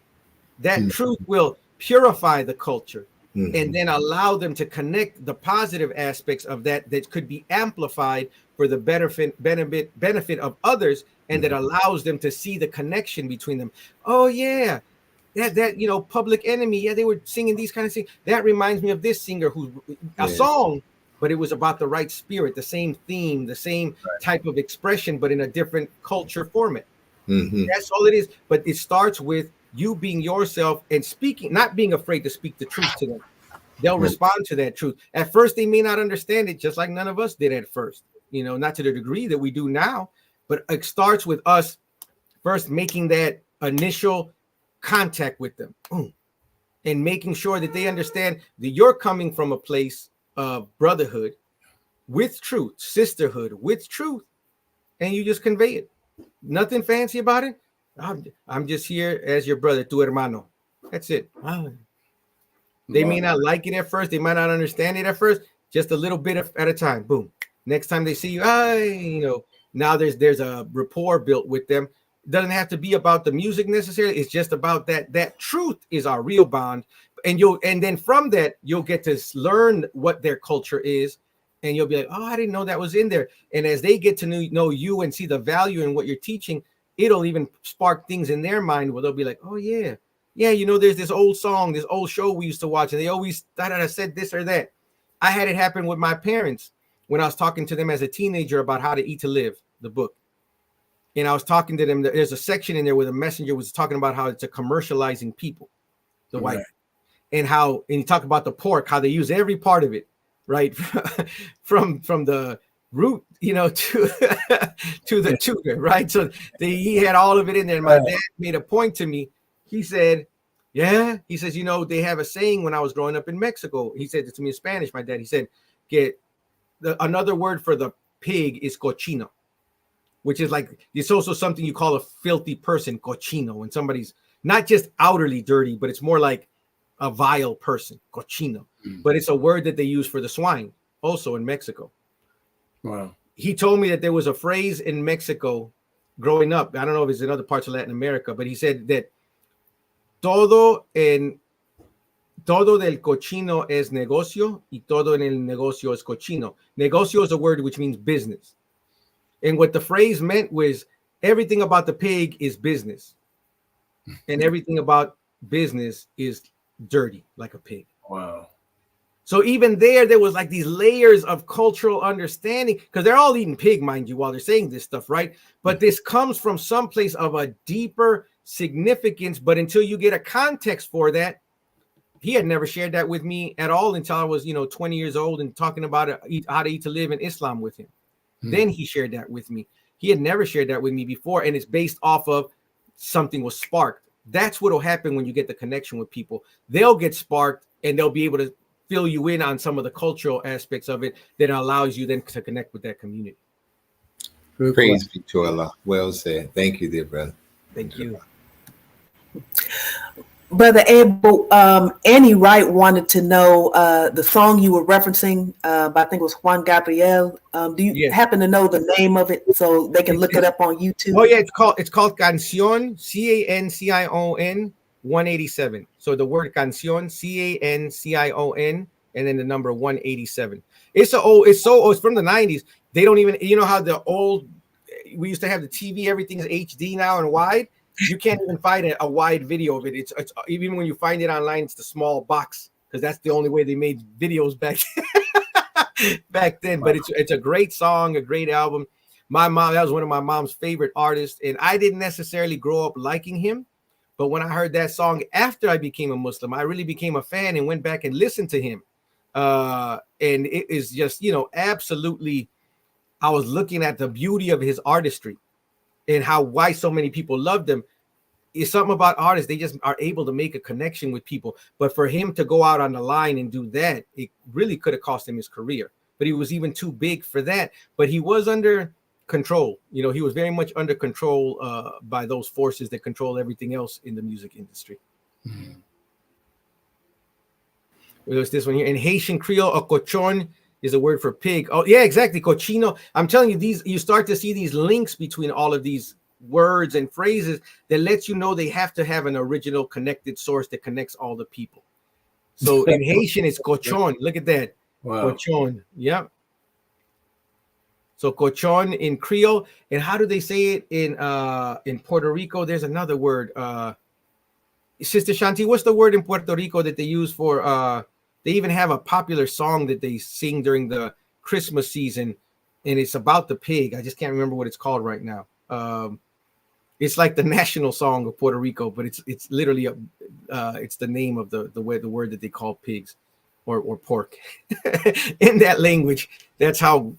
That truth will purify the culture. And then allow them to connect the positive aspects of that could be amplified for the benefit of others, and that allows them to see the connection between them. Oh yeah, that Public Enemy, yeah, they were singing these kind of things. That reminds me of this singer a song, but it was about the right spirit, the same theme, the same type of expression, but in a different culture format. That's all it is. But it starts with you being yourself and speaking, not being afraid to speak the truth to them. They'll respond to that truth. At first, they may not understand it, just like none of us did at first, not to the degree that we do now. But it starts with us first making that initial contact with them and making sure that they understand that you're coming from a place of brotherhood with truth, sisterhood with truth, and you just convey it. Nothing fancy about it. I'm just here as your brother, tu hermano. That's it. They may not like it at first. They might not understand it at first. Just a little bit at a time. Boom. Next time they see you, now there's a rapport built with them. It doesn't have to be about the music necessarily. It's just about that truth is our real bond. And then from that, you'll get to learn what their culture is. And you'll be like, oh, I didn't know that was in there. And as they get to know you and see the value in what you're teaching, it'll even spark things in their mind where they'll be like, oh, yeah, there's this old song, this old show we used to watch, and they always said this or that. I had it happen with my parents when I was talking to them as a teenager about How to Eat to Live, the book. And I was talking to them. There's a section in there where the messenger was talking about how it's a commercializing people, the white, and he talked about the pork, how they use every part of it, right, from the root, to the tutor, right? So he had all of it in there. And my dad made a point to me. He said, yeah, he says, they have a saying when I was growing up in Mexico. He said it to me in Spanish, my dad. He said, another word for the pig is cochino, which is like, it's also something you call a filthy person, cochino, when somebody's not just outwardly dirty, but it's more like a vile person, cochino. But it's a word that they use for the swine also in Mexico. Wow. He told me that there was a phrase in Mexico growing up. I don't know if it's in other parts of Latin America, but he said that todo del cochino es negocio y todo en el negocio es cochino. Negocio is a word which means business. And what the phrase meant was everything about the pig is business. And everything about business is dirty, like a pig. Wow. So even there was like these layers of cultural understanding, because they're all eating pig, mind you, while they're saying this stuff, right? But this comes from some place of a deeper significance. But until you get a context for that, he had never shared that with me at all until I was, 20 years old and talking about How to Eat to Live in Islam with him. Then he shared that with me. He had never shared that with me before. And it's based off of something was sparked. That's what will happen when you get the connection with people. They'll get sparked and they'll be able to fill you in on some of the cultural aspects of it that allows you then to connect with that community. Praise be to Allah. Well said. Thank you, dear brother. Thank you. Brother Abel, Annie Wright wanted to know the song you were referencing, I think it was Juan Gabriel. Do you happen to know the name of it so they can look it up on YouTube? Oh yeah, it's called Cancion, Cancion 187. So the word Cancion, Cancion, and then the number 187. It's so old. It's from the 90s. They don't even, you know how we used to have the TV, everything's HD now and wide. You can't even find a wide video of it. It's even when you find it online, it's the small box, because that's the only way they made videos back then. But it's a great song, a great album. My mom, that was one of my mom's favorite artists, and I didn't necessarily grow up liking him, but when I heard that song after I became a Muslim, I really became a fan and went back and listened to him. And it is just, absolutely, I was looking at the beauty of his artistry and why so many people loved him. It's something about artists, they just are able to make a connection with people. But for him to go out on the line and do that, it really could have cost him his career. But he was even too big for that. But he was under control. He was very much under control by those forces that control everything else in the music industry. Mm-hmm. There's this one here. In Haitian Creole, a cochon is a word for pig. Oh, yeah, exactly. Cochino. I'm telling you, you start to see these links between all of these words and phrases that lets you know they have to have an original connected source that connects all the people. So in Haitian, it's cochon. Look at that. Wow. Cochon. Yep. So cochon in Creole. And how do they say it in Puerto Rico? There's another word. Sister Shanti, what's the word in Puerto Rico that they use for they even have a popular song that they sing during the Christmas season, and it's about the pig. I just can't remember what it's called right now. It's like the national song of Puerto Rico, but it's literally it's the name of the word that they call pigs or pork in that language. That's how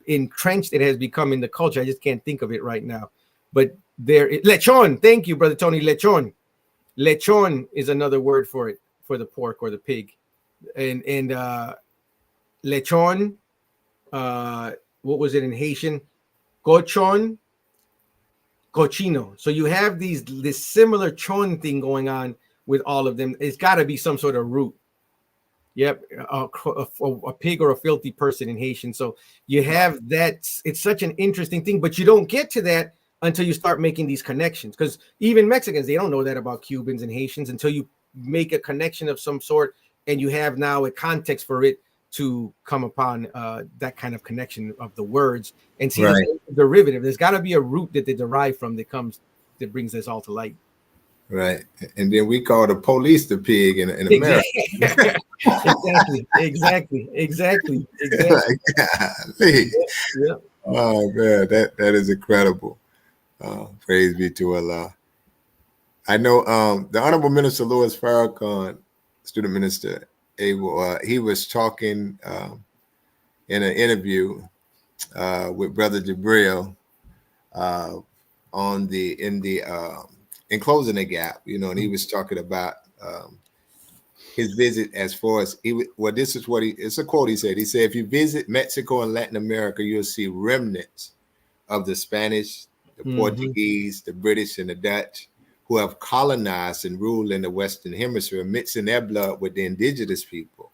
entrenched it has become in the culture. I just can't think of it right now. But lechon. Thank you, Brother Tony. Lechon. Lechon is another word for it, for the pork or the pig. And lechon, what was it in Haitian? Cochon, cochino. So you have this similar chon thing going on with all of them. It's got to be some sort of root. Yep, a pig or a filthy person in Haitian. So you have that. It's such an interesting thing, but you don't get to that until you start making these connections. Because even Mexicans, they don't know that about Cubans and Haitians until you make a connection of some sort, and you have now a context for it to come upon that kind of connection of the words and see the derivative. There's got to be a root that they derive from that brings this all to light. Right. And then we call the police the pig in America. Exactly. Yeah. Oh man, that is incredible. Praise be to Allah. I know the Honorable Minister Louis Farrakhan, student minister Abel, he was talking in an interview with Brother Jabril in Closing the Gap, and he was talking about his visit as far as it's a quote he said. He said, if you visit Mexico and Latin America, you'll see remnants of the Spanish, the Portuguese, the British, and the Dutch who have colonized and ruled in the Western Hemisphere, mixing their blood with the indigenous people.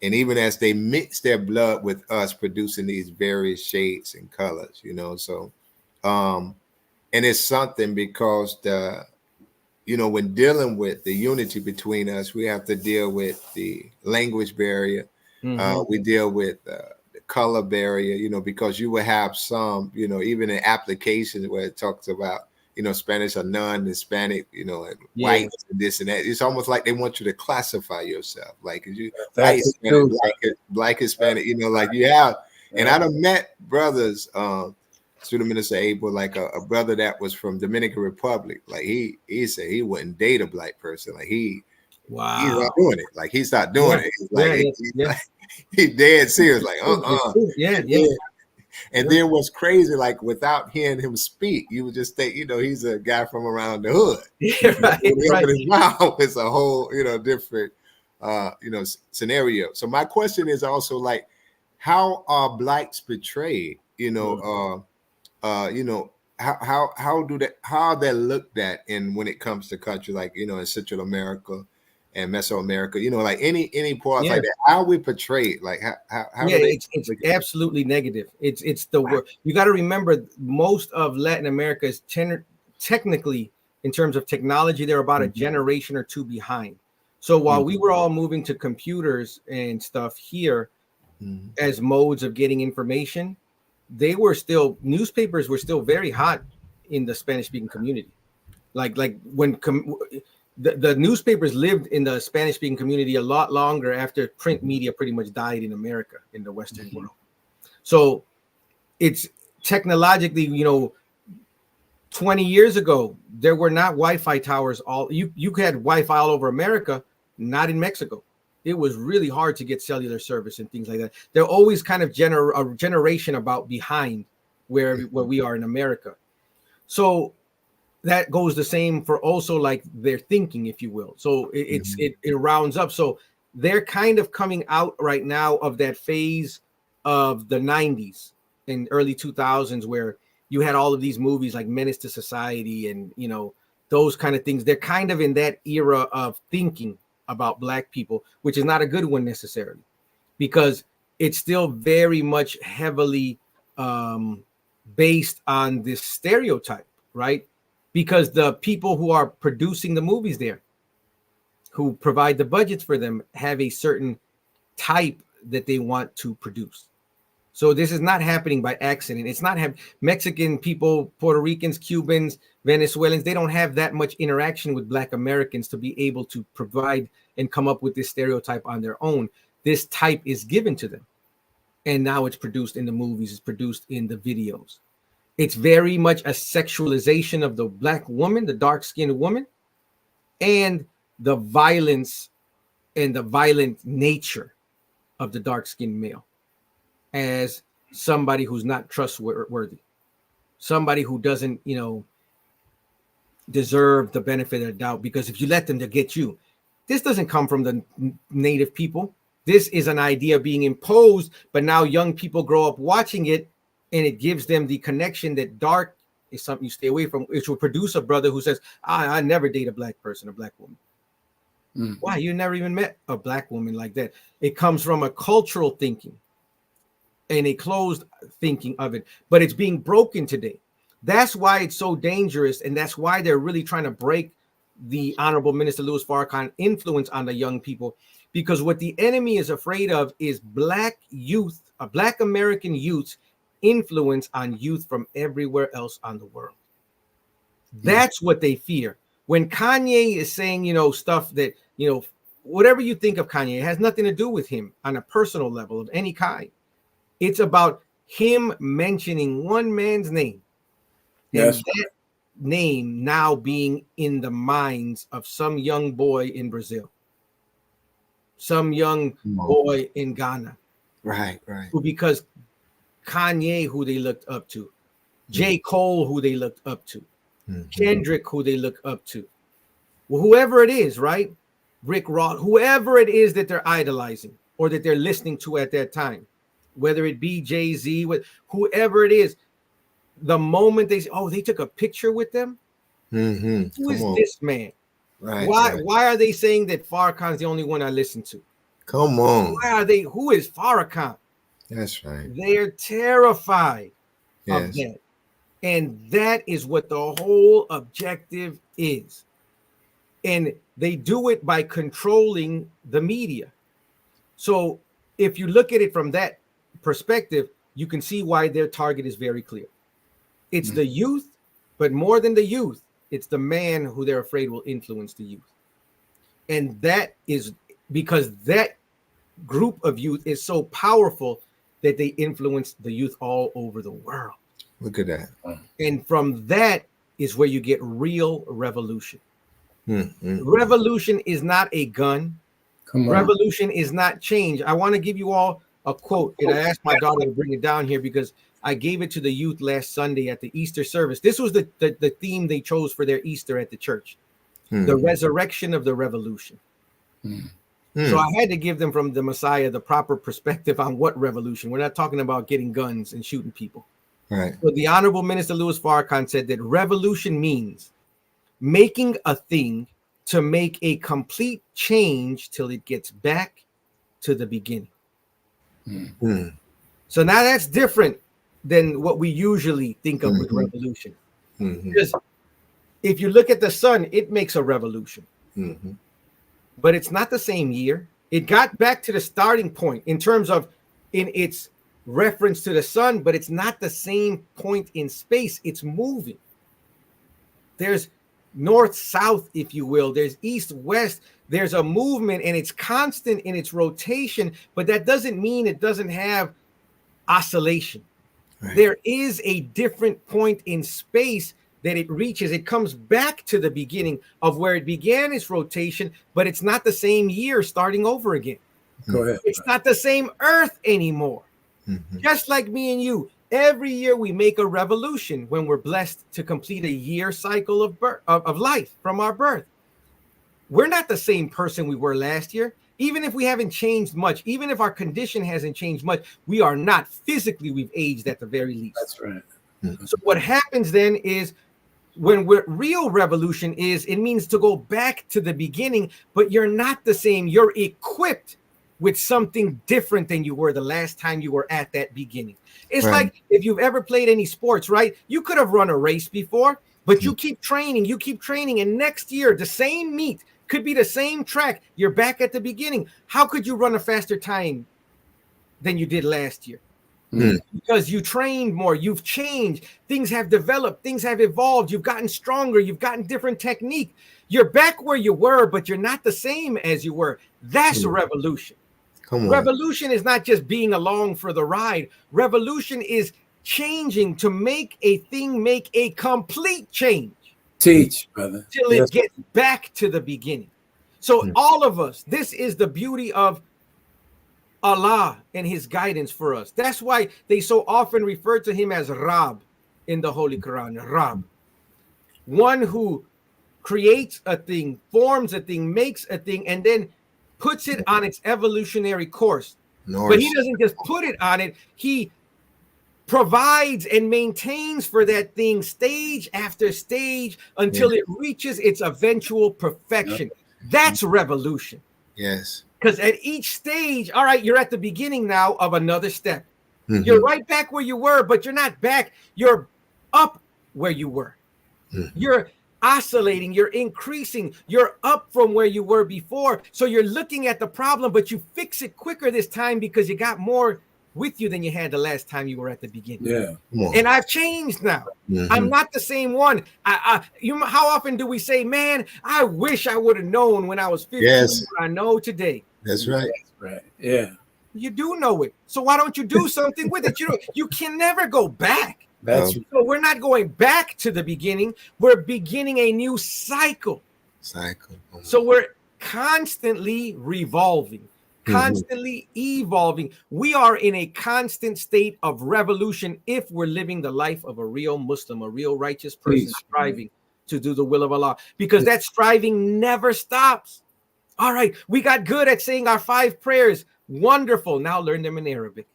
And even as they mix their blood with us, producing these various shades and colors, so and it's something because when dealing with the unity between us, we have to deal with the language barrier. We deal with the color barrier, because you will have some, even in applications where it talks about, Spanish or non-Hispanic, and white and this and that. It's almost like they want you to classify yourself. Like, you white, Hispanic, black, Hispanic, like you have. And I done met brothers, student minister Abel, like a brother that was from Dominican Republic. Like he said he wouldn't date a black person. Like he's not doing it. Like he's not doing it. He's like, he's dead serious. Like And then what's crazy, like without hearing him speak, you would just think, he's a guy from around the hood. His mouth, it's a whole, different, scenario. So my question is also like, how are blacks portrayed? how are they looked at in when it comes to countries like, you know, in Central America and Mesoamerica, you know, like any parts like that, how we portrayed, like how do they it's absolutely negative. It's the word. You got to remember, most of Latin America is technically, in terms of technology, they're about a generation or two behind. So while we were all moving to computers and stuff here as modes of getting information, newspapers were still very hot in the Spanish speaking community. Like when the newspapers lived in the Spanish speaking community a lot longer after print media pretty much died in America, in the Western world. So it's technologically, you know, 20 years ago, there were not Wi-Fi towers. You had Wi-Fi all over America, not in Mexico. It was really hard to get cellular service and things like that. They're always kind of a generation about behind where we are in America. So that goes the same for also like their thinking, if you will. So it rounds up. So they're kind of coming out right now of that phase of the 90s and early 2000s where you had all of these movies like Menace to Society and, you know, those kind of things. They're kind of in that era of thinking about Black people, which is not a good one necessarily, because it's still very much heavily based on this stereotype, right? Because the people who are producing the movies there, who provide the budgets for them, have a certain type that they want to produce. So this is not happening by accident. It's not Mexican people, Puerto Ricans, Cubans, Venezuelans. They don't have that much interaction with Black Americans to be able to provide and come up with this stereotype on their own. This type is given to them. And now it's produced in the movies, it's produced in the videos. It's very much a sexualization of the Black woman, the dark-skinned woman, and the violence and the violent nature of the dark-skinned male as somebody who's not trustworthy, somebody who doesn't, you know, deserve the benefit of the doubt, because if you let them, they'll get you. This doesn't come from the native people. This is an idea being imposed, but now young people grow up watching it, and it gives them the connection that dark is something you stay away from, which will produce a brother who says, I never date a Black person, a Black woman. Why? You never even met a Black woman like that. It comes from a cultural thinking and a closed thinking of it, but it's being broken today. That's why it's so dangerous, and that's why they're really trying to break the Honorable Minister Louis Farrakhan influence on the young people, because what the enemy is afraid of is Black youth, a Black American youth influence on youth from everywhere else on the world. That's what they fear. When Kanye is saying, you know, stuff that, you know, whatever you think of Kanye, it has nothing to do with him on a personal level of any kind. It's about him mentioning one man's name. Yes. And that name now being in the minds of some young boy in Brazil, some young boy in Ghana. Right. Because Kanye, who they looked up to, J. Cole, who they looked up to, Kendrick, who they look up to, well, whoever it is, right? Rick Ross, whoever it is that they're idolizing or that they're listening to at that time, whether it be Jay-Z, whoever it is, the moment they say, oh, they took a picture with them, who is this man? Right. Why are they saying that Farrakhan's the only one I listen to? Come on. Why are they? Who is Farrakhan? That's right. They're terrified of that. And that is what the whole objective is. And they do it by controlling the media. So if you look at it from that perspective, you can see why their target is very clear. It's the youth, but more than the youth, it's the man who they're afraid will influence the youth. And that is because that group of youth is so powerful that they influence the youth all over the world. Look at that. And from that is where you get real revolution. Revolution is not a gun. Revolution is not change. I want to give you all a quote, and I asked my daughter to bring it down here because I gave it to the youth last Sunday at the Easter service. This was the theme they chose for their Easter at the church. The resurrection of the revolution. So I had to give them from the Messiah the proper perspective on what revolution. We're not talking about getting guns and shooting people. Right. So the Honorable Minister Louis Farrakhan said that revolution means making a thing to make a complete change till it gets back to the beginning. Mm. So now that's different than what we usually think of with revolution. Because if you look at the sun, it makes a revolution. But it's not the same year. It got back to the starting point in terms of in its reference to the sun, but it's not the same point in space. It's moving. There's north, south, if you will. There's east, west. There's a movement, and it's constant in its rotation, but that doesn't mean it doesn't have oscillation. Right. There is a different point in space that it reaches. It comes back to the beginning of where it began its rotation, but it's not the same year starting over again. Go ahead. It's not the same Earth anymore. Just like me and you, every year we make a revolution when we're blessed to complete a year cycle of birth, of life from our birth. We're not the same person we were last year. Even if we haven't changed much, even if our condition hasn't changed much, we are not physically, we've aged at the very least. That's right. So what happens then is when real revolution is, it means to go back to the beginning, but you're not the same. You're equipped with something different than you were the last time you were at that beginning. It's like if you've ever played any sports, right? You could have run a race before, but you keep training, and next year, the same meet could be the same track. You're back at the beginning. How could you run a faster time than you did last year? Because you trained more, you've changed, things have developed, things have evolved, you've gotten stronger, you've gotten different technique. You're back where you were, but you're not the same as you were. That's revolution. Revolution is not just being along for the ride. Revolution is changing to make a thing make a complete change. Teach, brother. Till it gets back to the beginning. So all of us, this is the beauty of Allah and his guidance for us. That's why they so often refer to him as Rab in the Holy Quran. Rab. One who creates a thing, forms a thing, makes a thing, and then puts it on its evolutionary course. But he doesn't just put it on it. He provides and maintains for that thing stage after stage until it reaches its eventual perfection. That's revolution. Yes. Because at each stage, all right, you're at the beginning now of another step. You're right back where you were, but you're not back. You're up where you were. You're oscillating, you're increasing, you're up from where you were before. So you're looking at the problem, but you fix it quicker this time because you got more with you than you had the last time you were at the beginning. Yeah. And I've changed now. I'm not the same one. How often do we say, man, I wish I would have known when I was 15 what I know today. That's right. That's right. Yeah. You do know it. So why don't you do something with it? You can never go back. That's So we're not going back to the beginning. We're beginning a new cycle. So we're constantly revolving, constantly evolving. We are in a constant state of revolution if we're living the life of a real Muslim, a real righteous person, striving to do the will of Allah, because that striving never stops. All right, we got good at saying our 5 prayers. Wonderful. Now learn them in Arabic.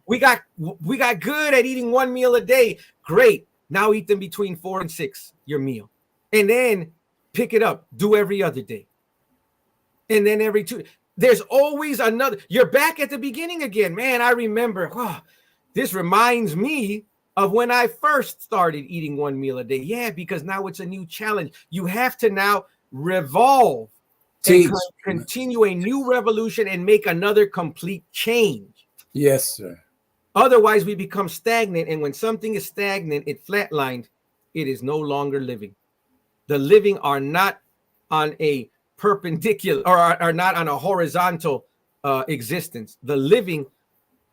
We got good at eating 1 meal a day. Great. Now eat them between 4 and 6, your meal. And then pick it up. Do every other day. And then every 2. There's always another. You're back at the beginning again. Man, I remember. This reminds me of when I first started eating 1 meal a day. Yeah, because now it's a new challenge. You have to now revolve and continue a new revolution and make another complete change. Yes, sir. Otherwise, we become stagnant. And when something is stagnant, it flatlined, it is no longer living. The living are not on a perpendicular or are not on a horizontal existence. The living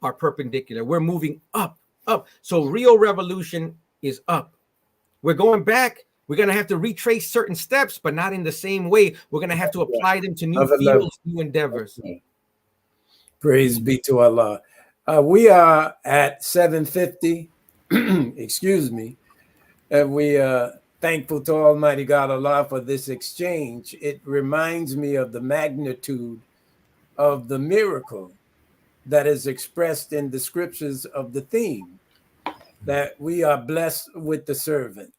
are perpendicular. We're moving up. So real revolution is up. We're going back. We're going to have to retrace certain steps, but not in the same way. We're going to have to apply them to new fields, new endeavors. Praise be to Allah. We are at 7:50. Excuse me. And we are thankful to Almighty God Allah for this exchange. It reminds me of the magnitude of the miracle that is expressed in the scriptures of the theme. that we are blessed with the servant.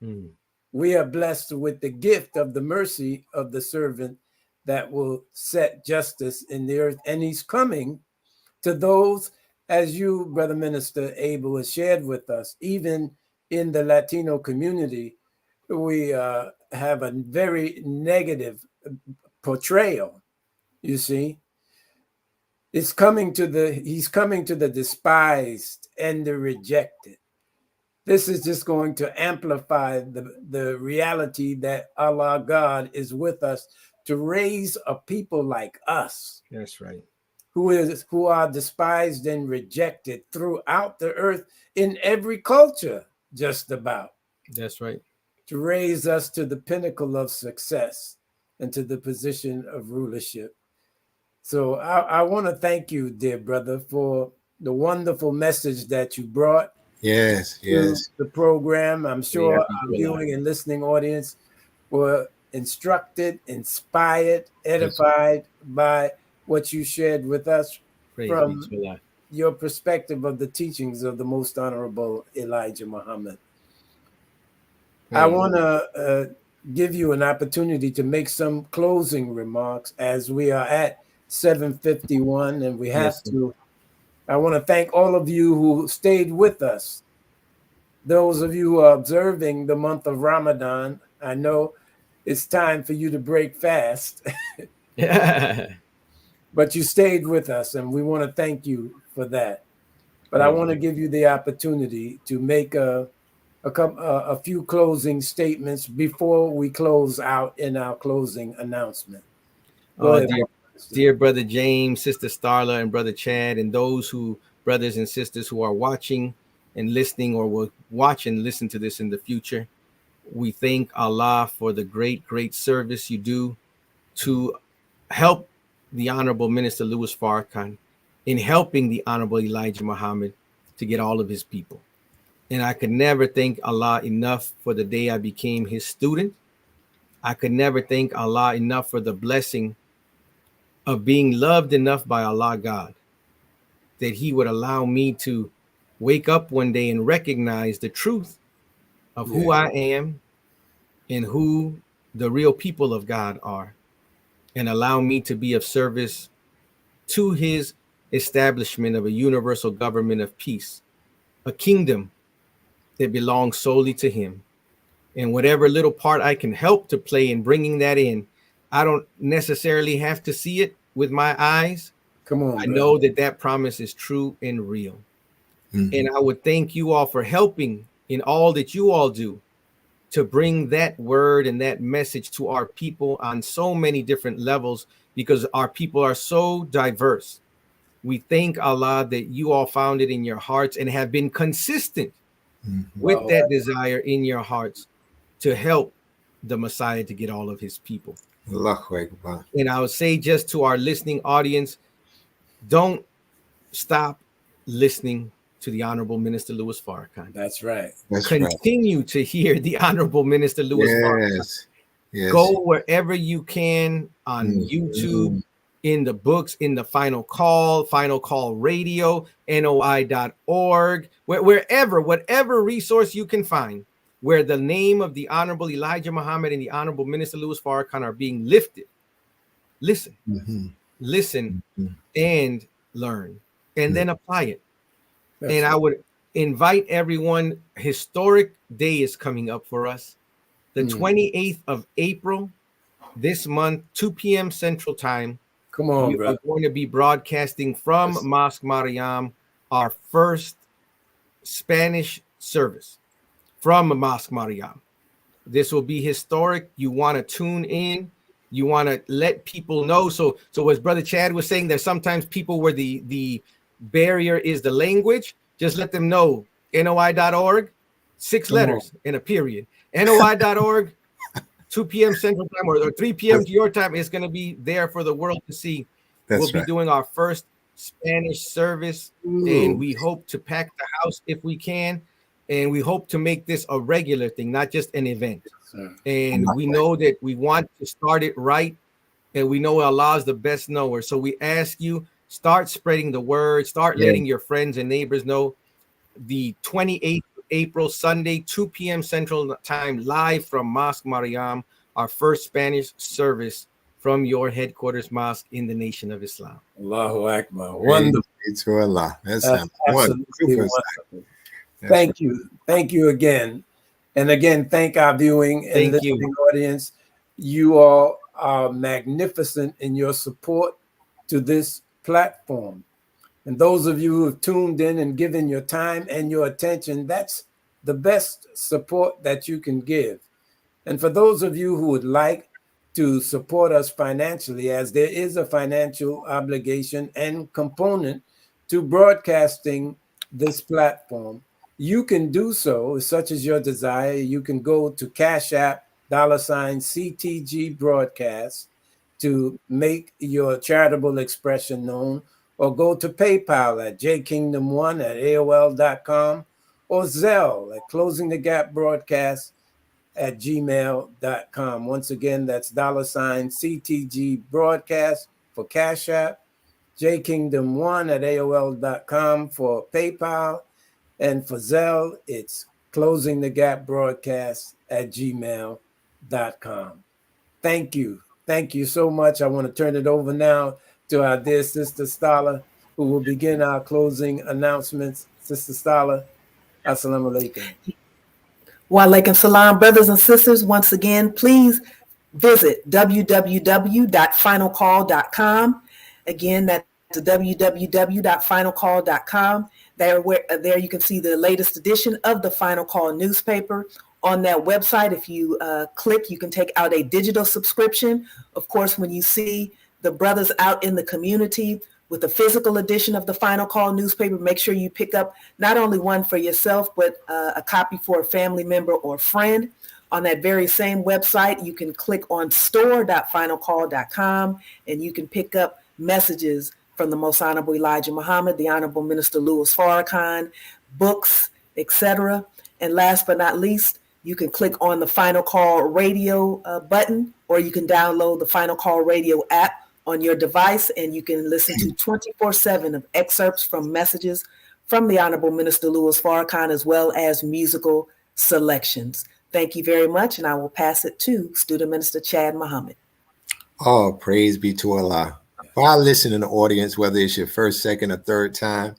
Mm. We are blessed with the gift of the mercy of the servant that will set justice in the earth. And he's coming to those, as you, Brother Minister Abel, has shared with us, even in the Latino community, we have a very negative portrayal, you see. He's coming to the despised and the rejected. This is just going to amplify the reality that Allah God is with us to raise a people like us. That's right. Who are despised and rejected throughout the earth in every culture, just about. That's right. To raise us to the pinnacle of success and to the position of rulership. So I want to thank you, dear brother, for the wonderful message that you brought. Yes. The program. I'm sure our viewing and listening audience were instructed, inspired, edified by what you shared with us from your perspective of the teachings of the Most Honorable Elijah Muhammad. I want to give you an opportunity to make some closing remarks as we are at 7:51, and we have to. I want to thank all of you who stayed with us. Those of you who are observing the month of Ramadan, I know it's time for you to break fast. But you stayed with us, and we want to thank you for that. But I want to give you the opportunity to make a few closing statements before we close out in our closing announcement. Dear Brother James, Sister Starla, and Brother Chad, and those brothers and sisters who are watching and listening or will watch and listen to this in the future, we thank Allah for the great service you do to help the Honorable Minister Louis Farrakhan in helping the Honorable Elijah Muhammad to get all of his people. And I could never thank Allah enough for the day I became his student. I could never thank Allah enough for the blessing of being loved enough by Allah God that he would allow me to wake up one day and recognize the truth of who I am and who the real people of God are, and allow me to be of service to his establishment of a universal government of peace, a kingdom that belongs solely to him. And whatever little part I can help to play in bringing that in, I don't necessarily have to see it with my eyes. Come on, I know that promise is true and real. Mm-hmm. And I would thank you all for helping in all that you all do to bring that word and that message to our people on so many different levels, because our people are so diverse. We thank Allah that you all found it in your hearts and have been consistent with that desire in your hearts to help the Messiah to get all of his people. And I would say just to our listening audience, don't stop listening to the Honorable Minister Louis Farrakhan. That's right. Continue to hear the Honorable Minister Louis Farrakhan. Yes. Go wherever you can on YouTube, in the books, in the Final Call Radio, NOI.org, whatever resource you can find where the name of the Honorable Elijah Muhammad and the Honorable Minister Louis Farrakhan are being lifted. Listen, and learn, and then apply it. That's I would invite everyone, historic day is coming up for us. The 28th of April, this month, 2 p.m. Central Time. Come on, we are going to be broadcasting from Mosque Mariam, our first Spanish service from Mosque Mariam. This will be historic. You want to tune in. You want to let people know. So as Brother Chad was saying, there's sometimes people where the barrier is the language. Just let them know. NOI.org, 6 letters and a period. NOI.org, 2 p.m. Central Time or 3 p.m. to your time. It's going to be there for the world to see. We'll be doing our first Spanish service, and we hope to pack the house if we can. And we hope to make this a regular thing, not just an event. And we know that we want to start it right, and we know Allah is the best knower. So we ask you, start spreading the word, start letting your friends and neighbors know. the 28th of April, Sunday, 2 p.m. Central Time, live from Mosque Mariam, our first Spanish service from your headquarters mosque in the Nation of Islam. Allahu Akbar. Wonderful. To Allah. That sounds absolutely wonderful. Thank you. Thank you again. And again, thank our viewing and listening audience. You all are magnificent in your support to this platform. And those of you who have tuned in and given your time and your attention, that's the best support that you can give. And for those of you who would like to support us financially, as there is a financial obligation and component to broadcasting this platform, you can do so, such as your desire. You can go to Cash App, $CTG Broadcast, to make your charitable expression known, or go to PayPal at jkingdom1@aol.com, or Zelle at closingthegapbroadcast@gmail.com. Once again, that's $CTG Broadcast for Cash App, jkingdom1@aol.com for PayPal, and for Zelle, it's closingthegapbroadcast@gmail.com. Thank you. Thank you so much. I want to turn it over now to our dear Sister Starla, who will begin our closing announcements. Sister Starla, assalamu alaikum. Wa alaikum salam, brothers and sisters. Once again, please visit www.finalcall.com. Again, that's www.finalcall.com. There you can see the latest edition of the Final Call newspaper. On that website, if you click, you can take out a digital subscription. Of course, when you see the brothers out in the community with the physical edition of the Final Call newspaper, make sure you pick up not only one for yourself, but a copy for a family member or friend. On that very same website, you can click on store.finalcall.com, and you can pick up messages from the Most Honorable Elijah Muhammad, the Honorable Minister Louis Farrakhan, books, etc. And last but not least, you can click on the Final Call radio button, or you can download the Final Call radio app on your device, and you can listen to 24/7 of excerpts from messages from the Honorable Minister Louis Farrakhan, as well as musical selections. Thank you very much, and I will pass it to Student Minister Chad Muhammad. Oh, praise be to Allah. For our listening audience, whether it's your first, second, or third time,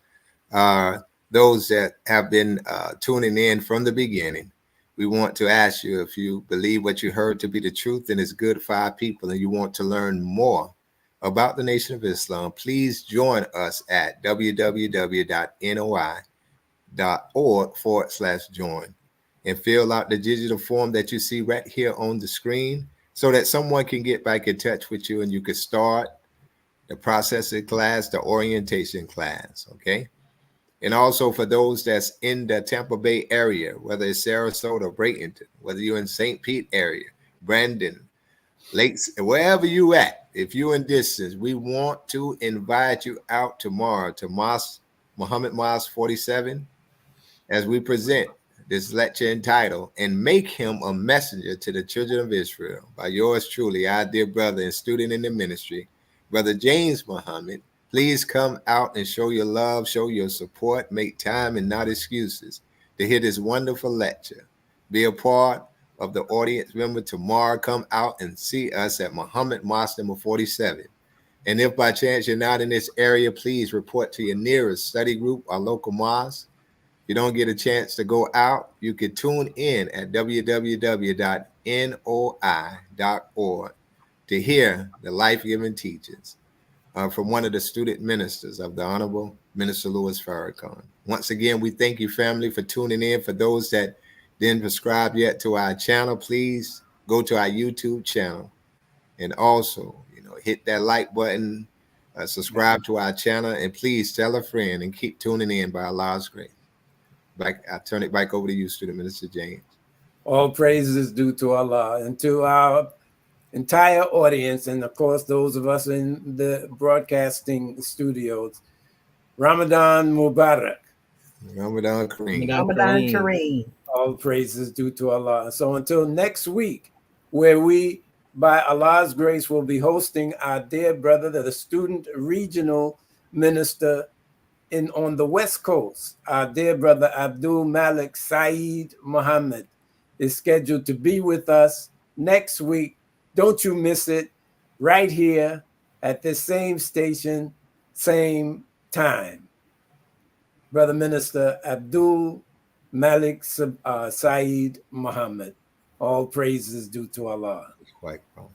those that have been tuning in from the beginning, we want to ask you, if you believe what you heard to be the truth and it's good for our people, and you want to learn more about the Nation of Islam, please join us at www.noi.org/join and fill out the digital form that you see right here on the screen, so that someone can get back in touch with you and you can start the processing class, the orientation class, okay? And also for those that's in the Tampa Bay area, whether it's Sarasota, Bradenton, whether you're in St. Pete area, Brandon, Lakes, wherever you at, if you're in distance, we want to invite you out tomorrow to Muhammad Mosque 47, as we present this lecture entitled, "And Make Him a Messenger to the Children of Israel," by yours truly, our dear brother and student in the ministry, Brother James Muhammad. Please come out and show your love, show your support, make time and not excuses to hear this wonderful lecture. Be a part of the audience member tomorrow. Come out and see us at Muhammad Mosque number 47. And if by chance you're not in this area, please report to your nearest study group or local mosque. If you don't get a chance to go out, you can tune in at www.noi.org to hear the life-giving teachings from one of the student ministers of the Honorable Minister Louis Farrakhan. Once again, we thank you, family, for tuning in. For those that didn't subscribe yet to our channel, please go to our YouTube channel and also, hit that like button, subscribe to our channel, and please tell a friend and keep tuning in by Allah's grace. I turn it back over to you, Student Minister James. All praises due to Allah, and to our entire audience, and of course those of us in the broadcasting studios. Ramadan Mubarak. Ramadan Kareem. Ramadan Kareem. All praises due to Allah. So until next week, where we, by Allah's grace, will be hosting our dear brother, the student regional minister, on the West Coast, our dear brother Abdul Malik Saeed Muhammad is scheduled to be with us next week. Don't you miss it, right here at this same station, same time. Brother Minister Abdul Malik Saeed Muhammad. All praises due to Allah. Quite wrong.